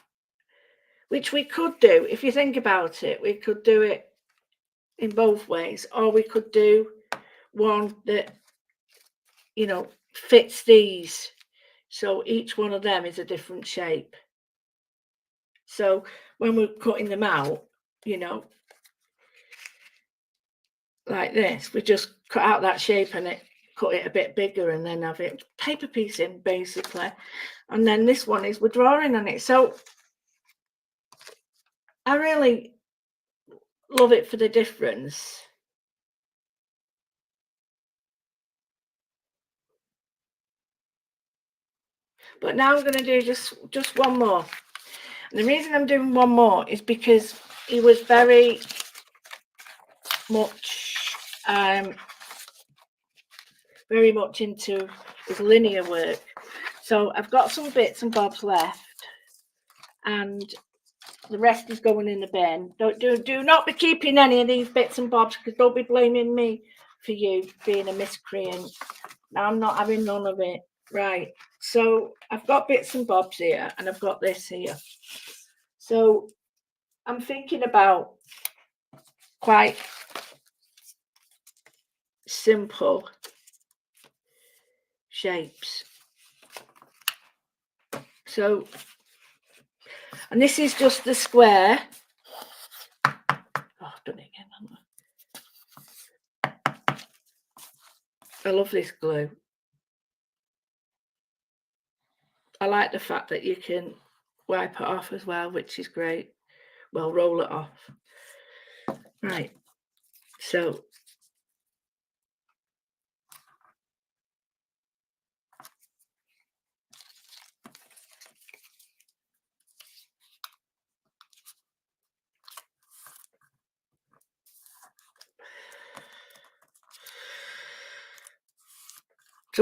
which we could do, if you think about it, we could do it in both ways, or we could do one that, you know, fits these. So each one of them is a different shape. So when we're cutting them out, you know, like this, we just cut out that shape and cut it a bit bigger and then have it paper piecing basically. And then this one is we're drawing on it. So I really love it for the difference. But now I'm going to do just one more. And the reason I'm doing one more is because he was very much into his linear work. So I've got some bits and bobs left, and the rest is going in the bin. Do not be keeping any of these bits and bobs, because don't be blaming me for you being a miscreant. I'm not having none of it. Right. So I've got bits and bobs here, and I've got this here. So I'm thinking about quite simple shapes. So, and this is just the square. Oh, I've done it again. I love this glue. I like the fact that you can wipe it off as well, which is great. Well, roll it off. Right. So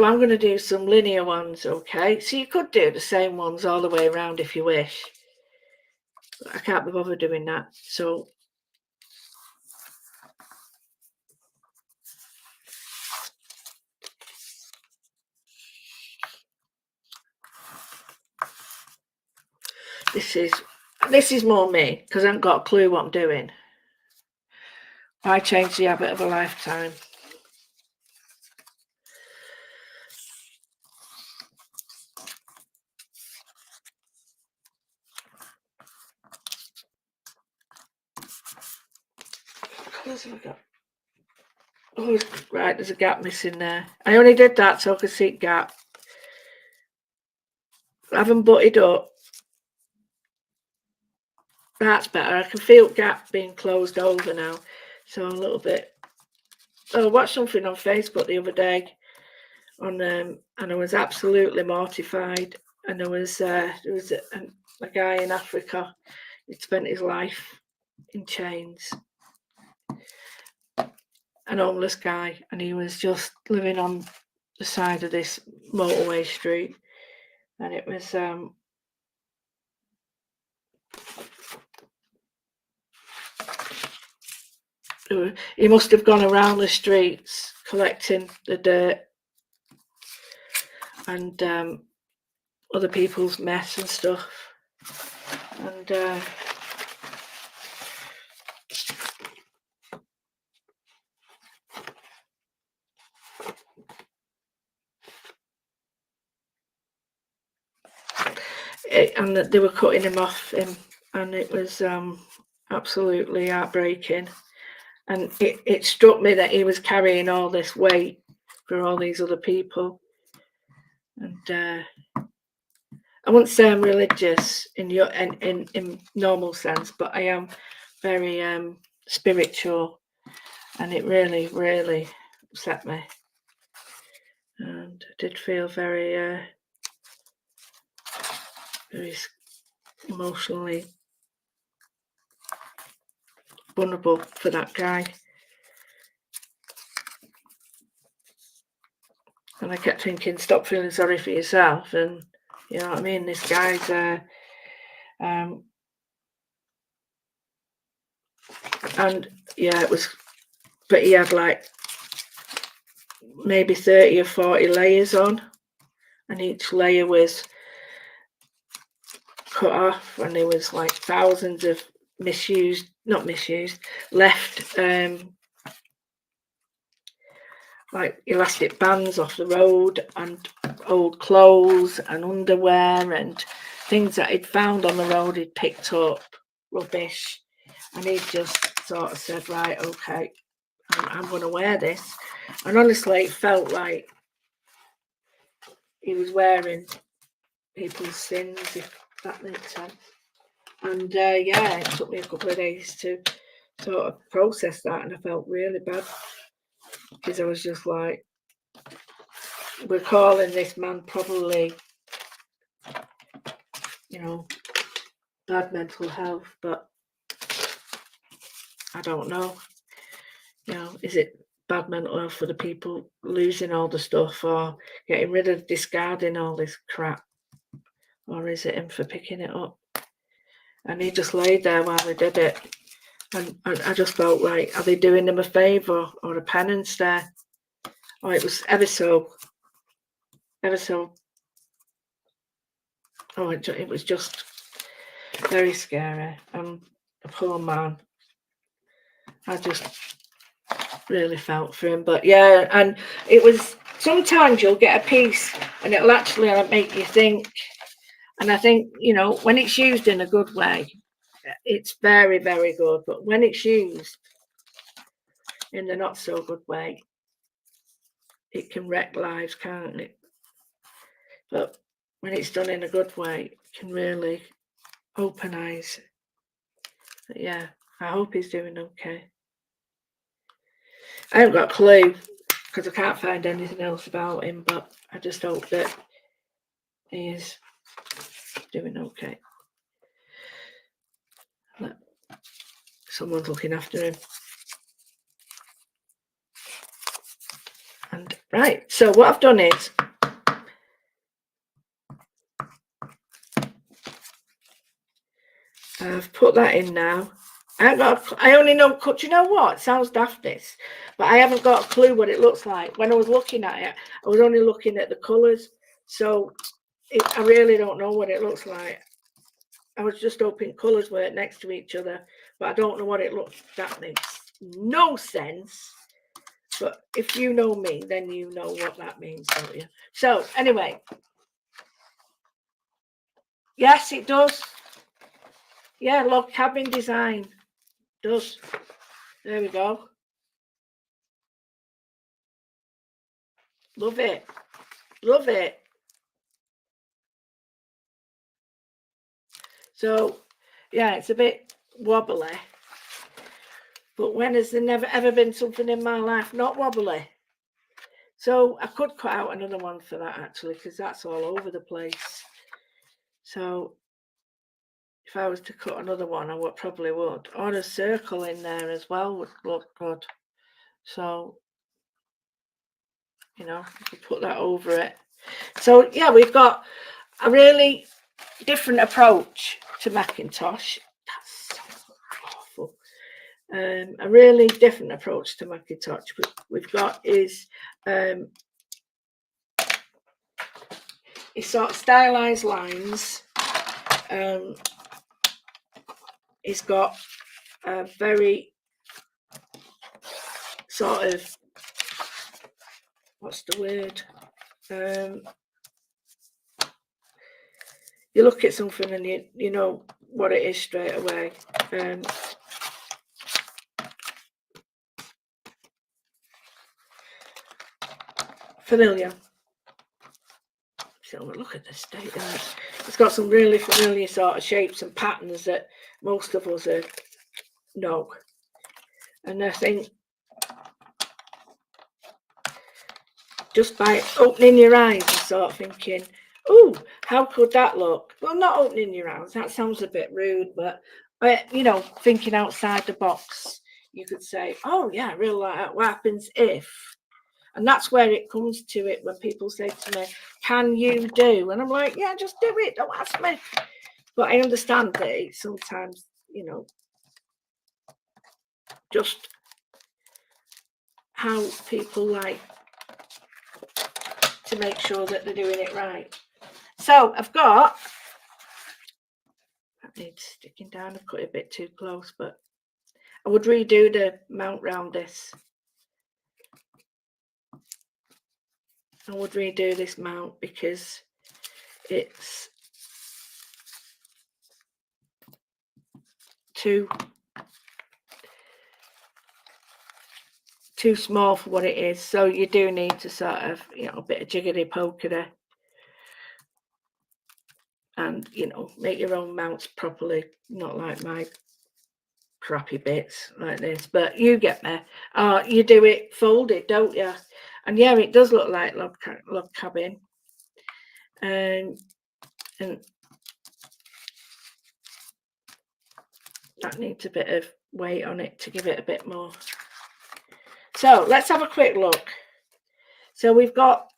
I'm going to do some linear ones, okay? So you could do the same ones all the way around if you wish. But I can't be bothered doing that. So this is more me, because I haven't got a clue what I'm doing. I changed the habit of a lifetime. Colours have I got? Oh, right, there's a gap missing there. I only did that so I could see gap. I haven't butted up. That's better. I can feel gap being closed over now. So a little bit. Oh, I watched something on Facebook the other day and I was absolutely mortified. And there was a guy in Africa. He'd spent his life in chains. An homeless guy, and he was just living on the side of this motorway street, and it was he must have gone around the streets collecting the dirt and other people's mess and stuff, and and they were cutting him off him, and it was absolutely heartbreaking. And it struck me that he was carrying all this weight for all these other people. And I wouldn't say I'm religious in normal sense, but I am very spiritual, and it really, really upset me. And I did feel very, very emotionally vulnerable for that guy. And I kept thinking, stop feeling sorry for yourself. And you know what I mean? This guy's and yeah, it was, but he had like maybe 30 or 40 layers on, and each layer was cut off, and there was like thousands of left like elastic bands off the road, and old clothes and underwear and things that he'd found on the road. He'd picked up rubbish, and he'd just sort of said, right, okay, I'm going to wear this. And honestly, it felt like he was wearing people's sins, if that makes sense. And yeah, it took me a couple of days to sort of process that, and I felt really bad because I was just like, we're calling this man probably, you know, bad mental health, but I don't know. You know, is it bad mental health for the people losing all the stuff or getting rid of, discarding all this crap? Or is it him for picking it up? And he just laid there while they did it. And I just felt like, are they doing him a favour or a penance there? Or it was ever so, oh, it was just very scary. And the poor man, I just really felt for him. But yeah, and it was, sometimes you'll get a piece and it'll actually make you think. And I think, you know, when it's used in a good way, it's very, very good. But when it's used in the not so good way, it can wreck lives, can't it? But when it's done in a good way, it can really open eyes. But yeah, I hope he's doing okay. I haven't got a clue because I can't find anything else about him, but I just hope that he is doing okay. That someone's looking after him. And right, so what I've done is I've put that in now. I only know, do you know what? It sounds daft this, but I haven't got a clue what it looks like. When I was looking at it, I was only looking at the colours. So I really don't know what it looks like. I was just hoping colours were next to each other, but I don't know what it looks. That makes no sense. But if you know me, then you know what that means, don't you? So anyway, yes, it does. Yeah, log cabin design does. There we go. Love it. Love it. So, yeah, it's a bit wobbly. But when has there never ever been something in my life not wobbly? So I could cut out another one for that actually, because that's all over the place. So if I was to cut another one, I probably would. Or a circle in there as well would look good. So, you know, you could put that over it. So yeah, we've got a really different approach to Macintosh. That's so awful. A really different approach to Macintosh. We've got is sort of stylized lines. He's got a very sort of, what's the word? You look at something and you know what it is straight away. Familiar. So look at the state of it. It's got some really familiar sort of shapes and patterns that most of us know. And I think just by opening your eyes and sort of thinking, oh, how could that look? Well, not opening your eyes, that sounds a bit rude, but you know, thinking outside the box, you could say, oh yeah, I really like that. What happens if? And that's where it comes to it when people say to me, can you do? And I'm like, yeah, just do it, don't ask me. But I understand that it's sometimes, you know, just how people like to make sure that they're doing it right. So I've got, that needs sticking down, I've cut it a bit too close, but I would redo the mount round this. I would redo this mount because it's too too small for what it is. So you do need to sort of, you know, a bit of jiggity pokery. And, you know, make your own mounts properly, not like my crappy bits like this, but you get me. You do it folded, don't you? And yeah, it does look like log cabin. And that needs a bit of weight on it to give it a bit more. So let's have a quick look. So we've got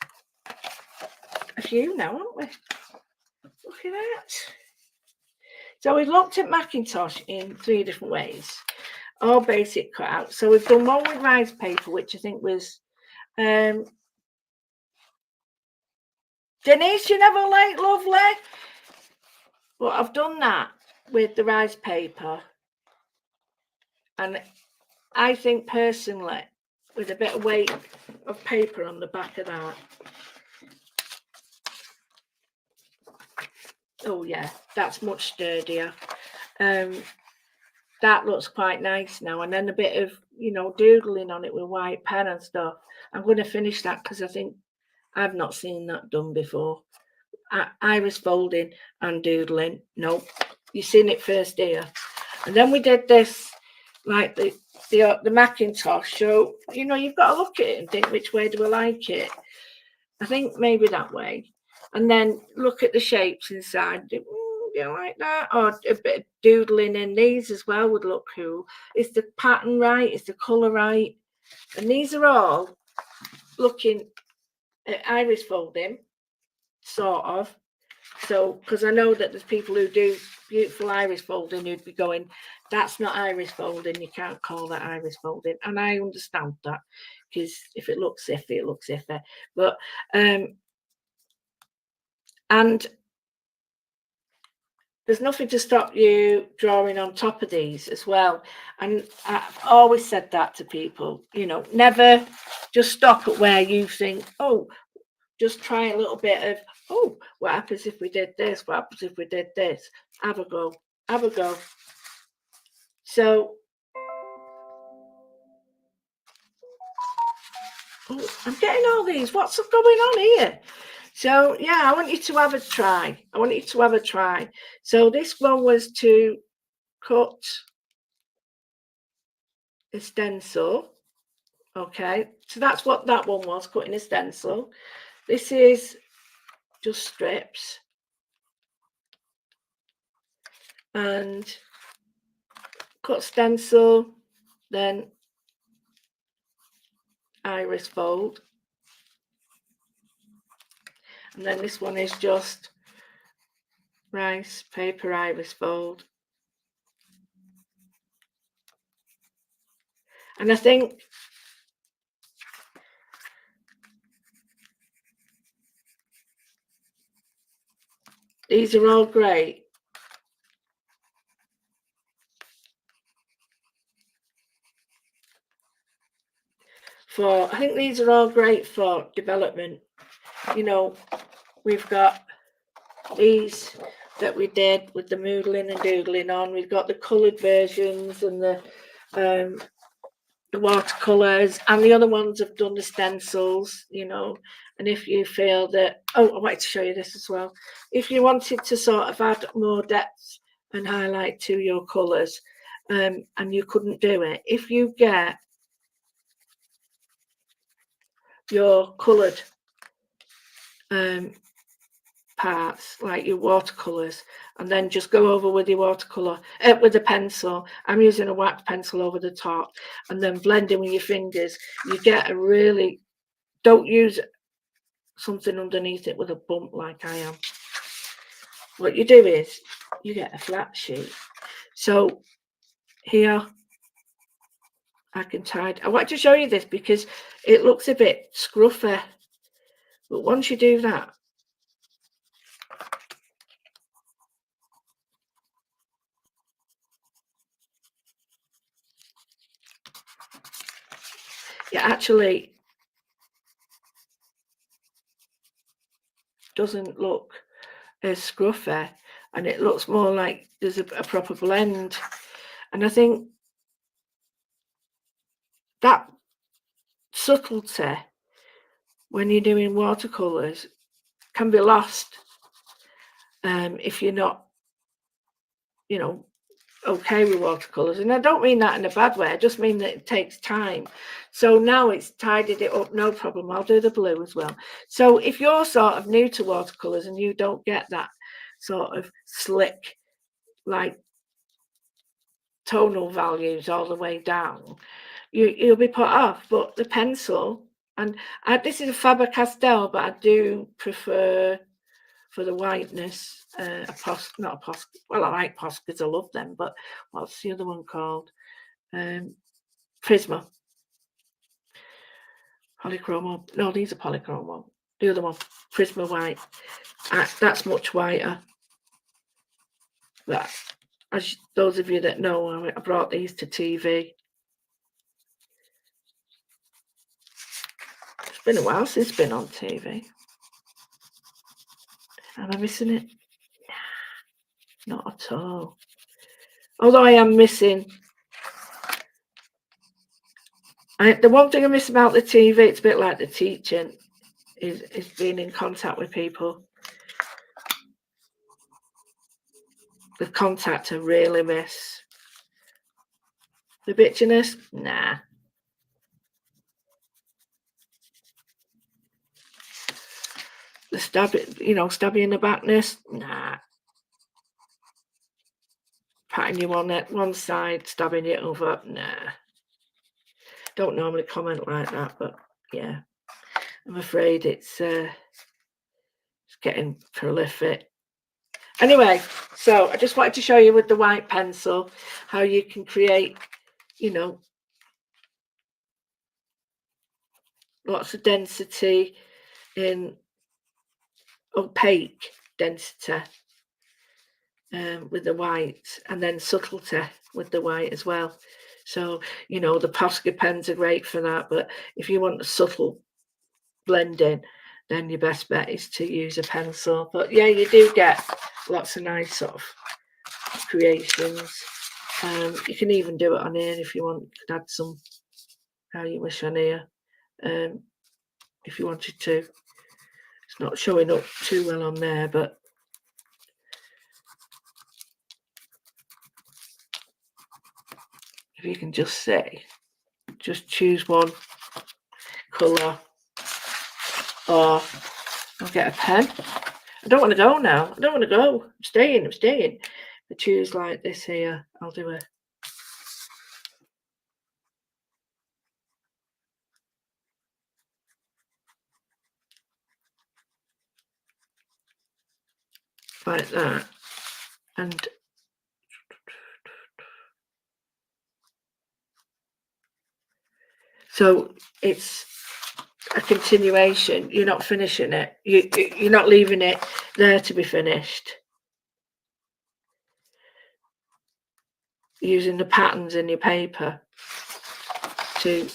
a few now, haven't we? Look at that. So we've looked at Macintosh in 3 different ways, all basic cutouts. So we've done one with rice paper, which I think was Denise, you never late, lovely. Well, I've done that with the rice paper, and I think personally, with a bit of weight of paper on the back of that. Oh yeah, that's much sturdier. That looks quite nice now, and then a bit of, you know, doodling on it with white pen and stuff. I'm going to finish that because I think I've not seen that done before. Iris folding and doodling. Nope, you've seen it first here. And then we did this, like the Macintosh. So, you know, you've got to look at it and think, which way do I like it? I think maybe that way. And then look at the shapes inside. Do you like that? Or a bit of doodling in these as well would look cool. Is the pattern right? Is the colour right? And these are all looking at iris folding, sort of. So, because I know that there's people who do beautiful iris folding who'd be going, that's not iris folding, you can't call that iris folding. And I understand that, because if it looks iffy, it looks iffy. But, and there's nothing to stop you drawing on top of these as well. And I've always said that to people, you know, never just stop at where you think, oh, just try a little bit of, oh, what happens if we did this? What happens if we did this? Have a go. Have a go. So, oh, I'm getting all these. What's going on here? So, yeah, I want you to have a try. I want you to have a try. So this one was to cut a stencil. Okay, so that's what that one was, cutting a stencil. This is just strips. And cut stencil, then iris fold. And then this one is just rice paper iris fold. And I think these are all great for, I think these are all great for development. You know, we've got these that we did with the moodling and doodling on. We've got the coloured versions and the watercolours, and the other ones have done the stencils, you know. And if you feel that, oh, I wanted to show you this as well. If you wanted to sort of add more depth and highlight to your colours, and you couldn't do it, if you get your coloured parts, like your watercolours, and then just go over with your watercolour, with a pencil. I'm using a wax pencil over the top, and then blending with your fingers, you get a really, don't use something underneath it with a bump like I am. What you do is you get a flat sheet. So here I can tidy. I want to show you this because it looks a bit scruffy, but once you do that, it actually doesn't look as scruffy, and it looks more like there's a proper blend. And I think that subtlety when you're doing watercolours can be lost if you're not, you know, okay with watercolours. And I don't mean that in a bad way, I just mean that it takes time. So now it's tidied it up, no problem. I'll do the blue as well. So if you're sort of new to watercolours and you don't get that sort of slick, like tonal values all the way down, you'll be put off. But the pencil, and this is a Faber-Castell, but I do prefer for the whiteness not a Posca. Well, I like Poscas, I love them, but what's the other one called? Prisma. Polychrome. No, these are polychrome one. The other one, Prisma white. That's much whiter. That, as those of you that know, I brought these to TV. It's been a while since it's been on TV. Am I missing it? Nah, not at all. Although I am missing. The one thing I miss about the TV, it's a bit like the teaching, is being in contact with people. The contact I really miss. The bitchiness, nah. The stabbing in the backness, nah. Patting you on it one side, stabbing you over, nah. Don't normally comment like that, but yeah, I'm afraid it's getting prolific. Anyway, so I just wanted to show you with the white pencil how you can create, lots of density in opaque density with the white, and then subtlety with the white as well. So, the Posca pens are great for that, but if you want a subtle blending, then your best bet is to use a pencil. But yeah, you do get lots of nice sort of creations. You can even do it on here if you want. You could add some how you wish on here if you wanted to. It's not showing up too well on there, but if you can just say, just choose one colour, or I'll get a pen. I don't want to go now. I don't want to go. I'm staying. I choose like this here. I'll do a like that, and so it's a continuation. You're not finishing it. You're not leaving it there to be finished. Using the patterns in your paper to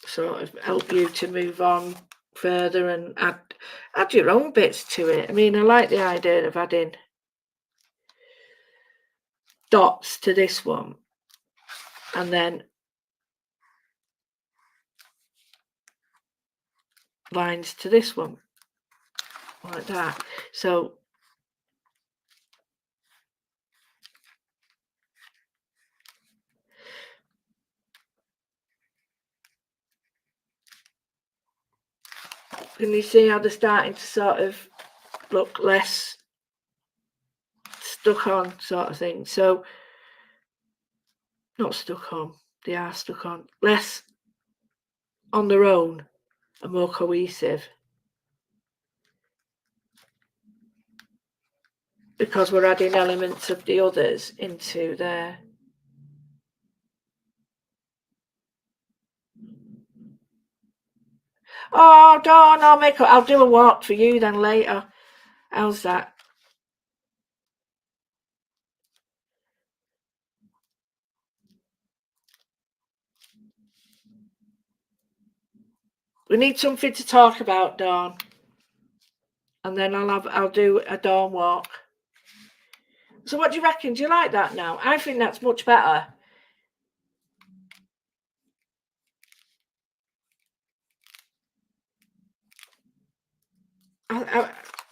sort of help you to move on further and add your own bits to it. I mean, I like the idea of adding dots to this one, and then lines to this one, like that. So can you see how they're starting to sort of look less stuck on, sort of thing? So not stuck on, they are stuck on, less on their own and more cohesive, because we're adding elements of the others into there. Oh, Dawn, I'll do a walk for you then later. How's that? We need something to talk about, Dawn. And then I'll do a dawn walk. So what do you reckon? Do you like that now? I think that's much better.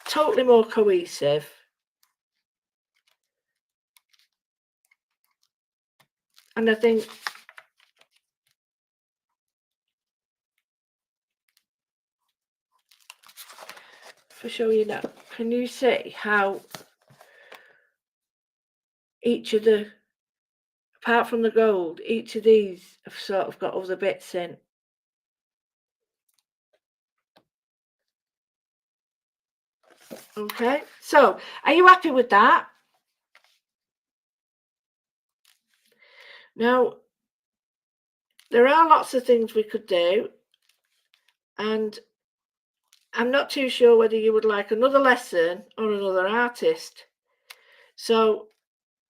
Totally more cohesive. And I think for show you now, can you see how each of the, apart from the gold, each of these have sort of got other bits in. Okay, so are you happy with that? Now, there are lots of things we could do, and I'm not too sure whether you would like another lesson or another artist. So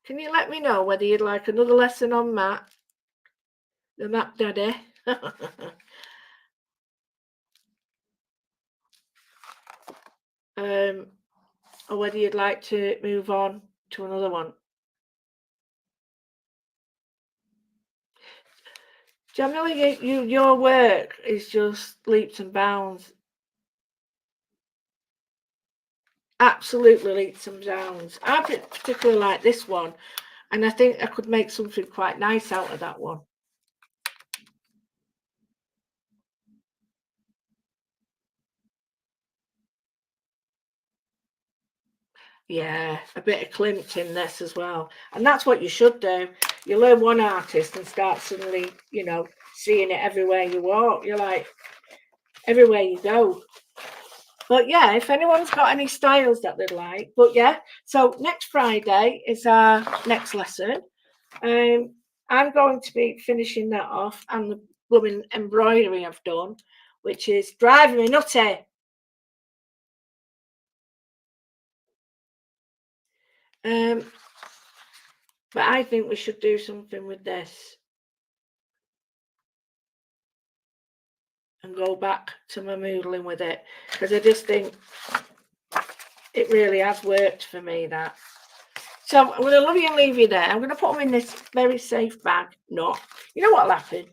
can you let me know whether you'd like another lesson on Matt, the Matt Daddy, or whether you'd like to move on to another one? Generally, your work is just leaps and bounds. Absolutely leaps and bounds. I particularly like this one, and I think I could make something quite nice out of that one. Yeah, a bit of Klimt in this as well. And that's what you should do. You learn one artist and start suddenly, you know, seeing it everywhere you walk. You're like, everywhere you go. But yeah, if anyone's got any styles that they'd like. But yeah, so next Friday is our next lesson. I'm going to be finishing that off and the blooming embroidery I've done, which is driving me nutty. But I think we should do something with this and go back to my moodling with it, because I just think it really has worked for me, that. So I'm going to love you and leave you there. I'm going to put them in this very safe bag. Not, you know what'll happen?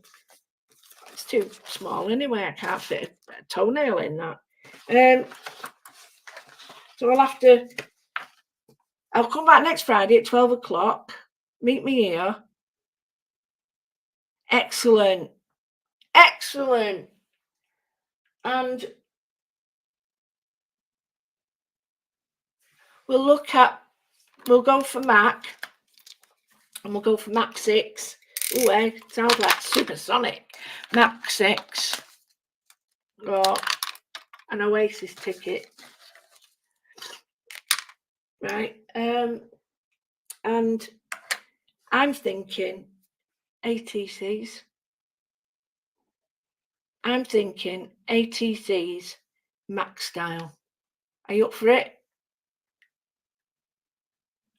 It's too small anyway. I can't fit a toenail in that. So I'll come back next Friday at 12 o'clock. Meet me here. Excellent. Excellent. And we'll go for Mac, and we'll go for mac6. Ooh, sounds like supersonic. mac6. Got an Oasis ticket. Right. And I'm thinking ATCs. I'm thinking ATCs Mac style. Are you up for it?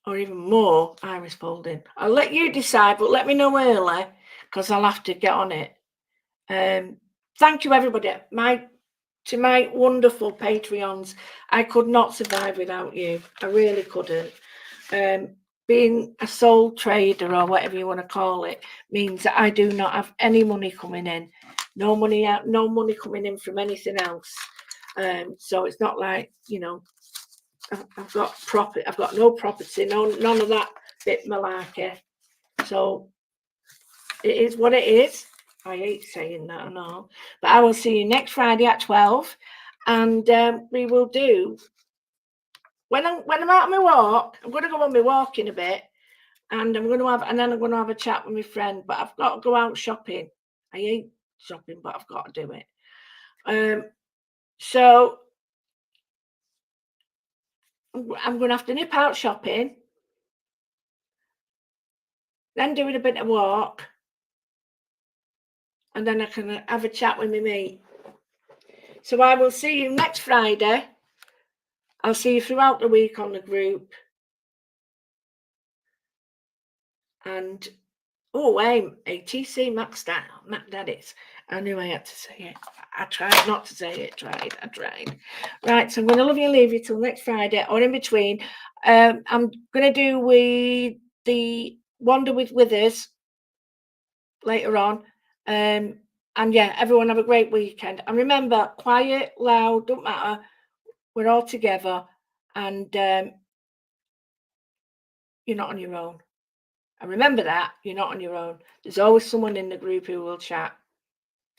Or even more iris folding? I'll let you decide, but let me know early, because I'll have to get on it. Thank you, everybody. To my wonderful Patreons. I could not survive without you. I really couldn't. Being a sole trader, or whatever you want to call it, means that I do not have any money coming in. No money out, no money coming in from anything else. So it's not like, you know, I've got profit. I've got no property, none of that bit malarkey. So it is what it is. I hate saying that and all, but I will see you next Friday at 12, and we will do. When I'm out on my walk, I'm going to go on my walk in a bit, and then I'm going to have a chat with my friend. But I've got to go out shopping. I hate shopping, but I've got to do it. So I'm going to have to nip out shopping, then doing a bit of walk, and then I can have a chat with my mate. So I will see you next Friday. I'll see you throughout the week on the group. And Oh, aim, ATC Mac style, Mac Daddies. I knew I had to say it. I tried not to say it. I tried. Right, so I'm going to love you and leave you till next Friday or in between. I'm going to do the Wander with Withers later on. And yeah, everyone have a great weekend. And remember, quiet, loud, don't matter. We're all together, and you're not on your own. And remember that you're not on your own. There's always someone in the group who will chat.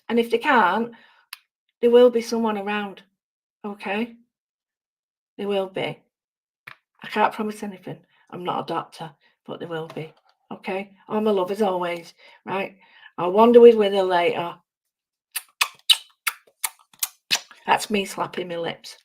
And if they can't, there will be someone around. Okay? There will be. I can't promise anything. I'm not a doctor, but there will be. Okay? All my love as always. Right? I'll wander with her later. That's me slapping my lips.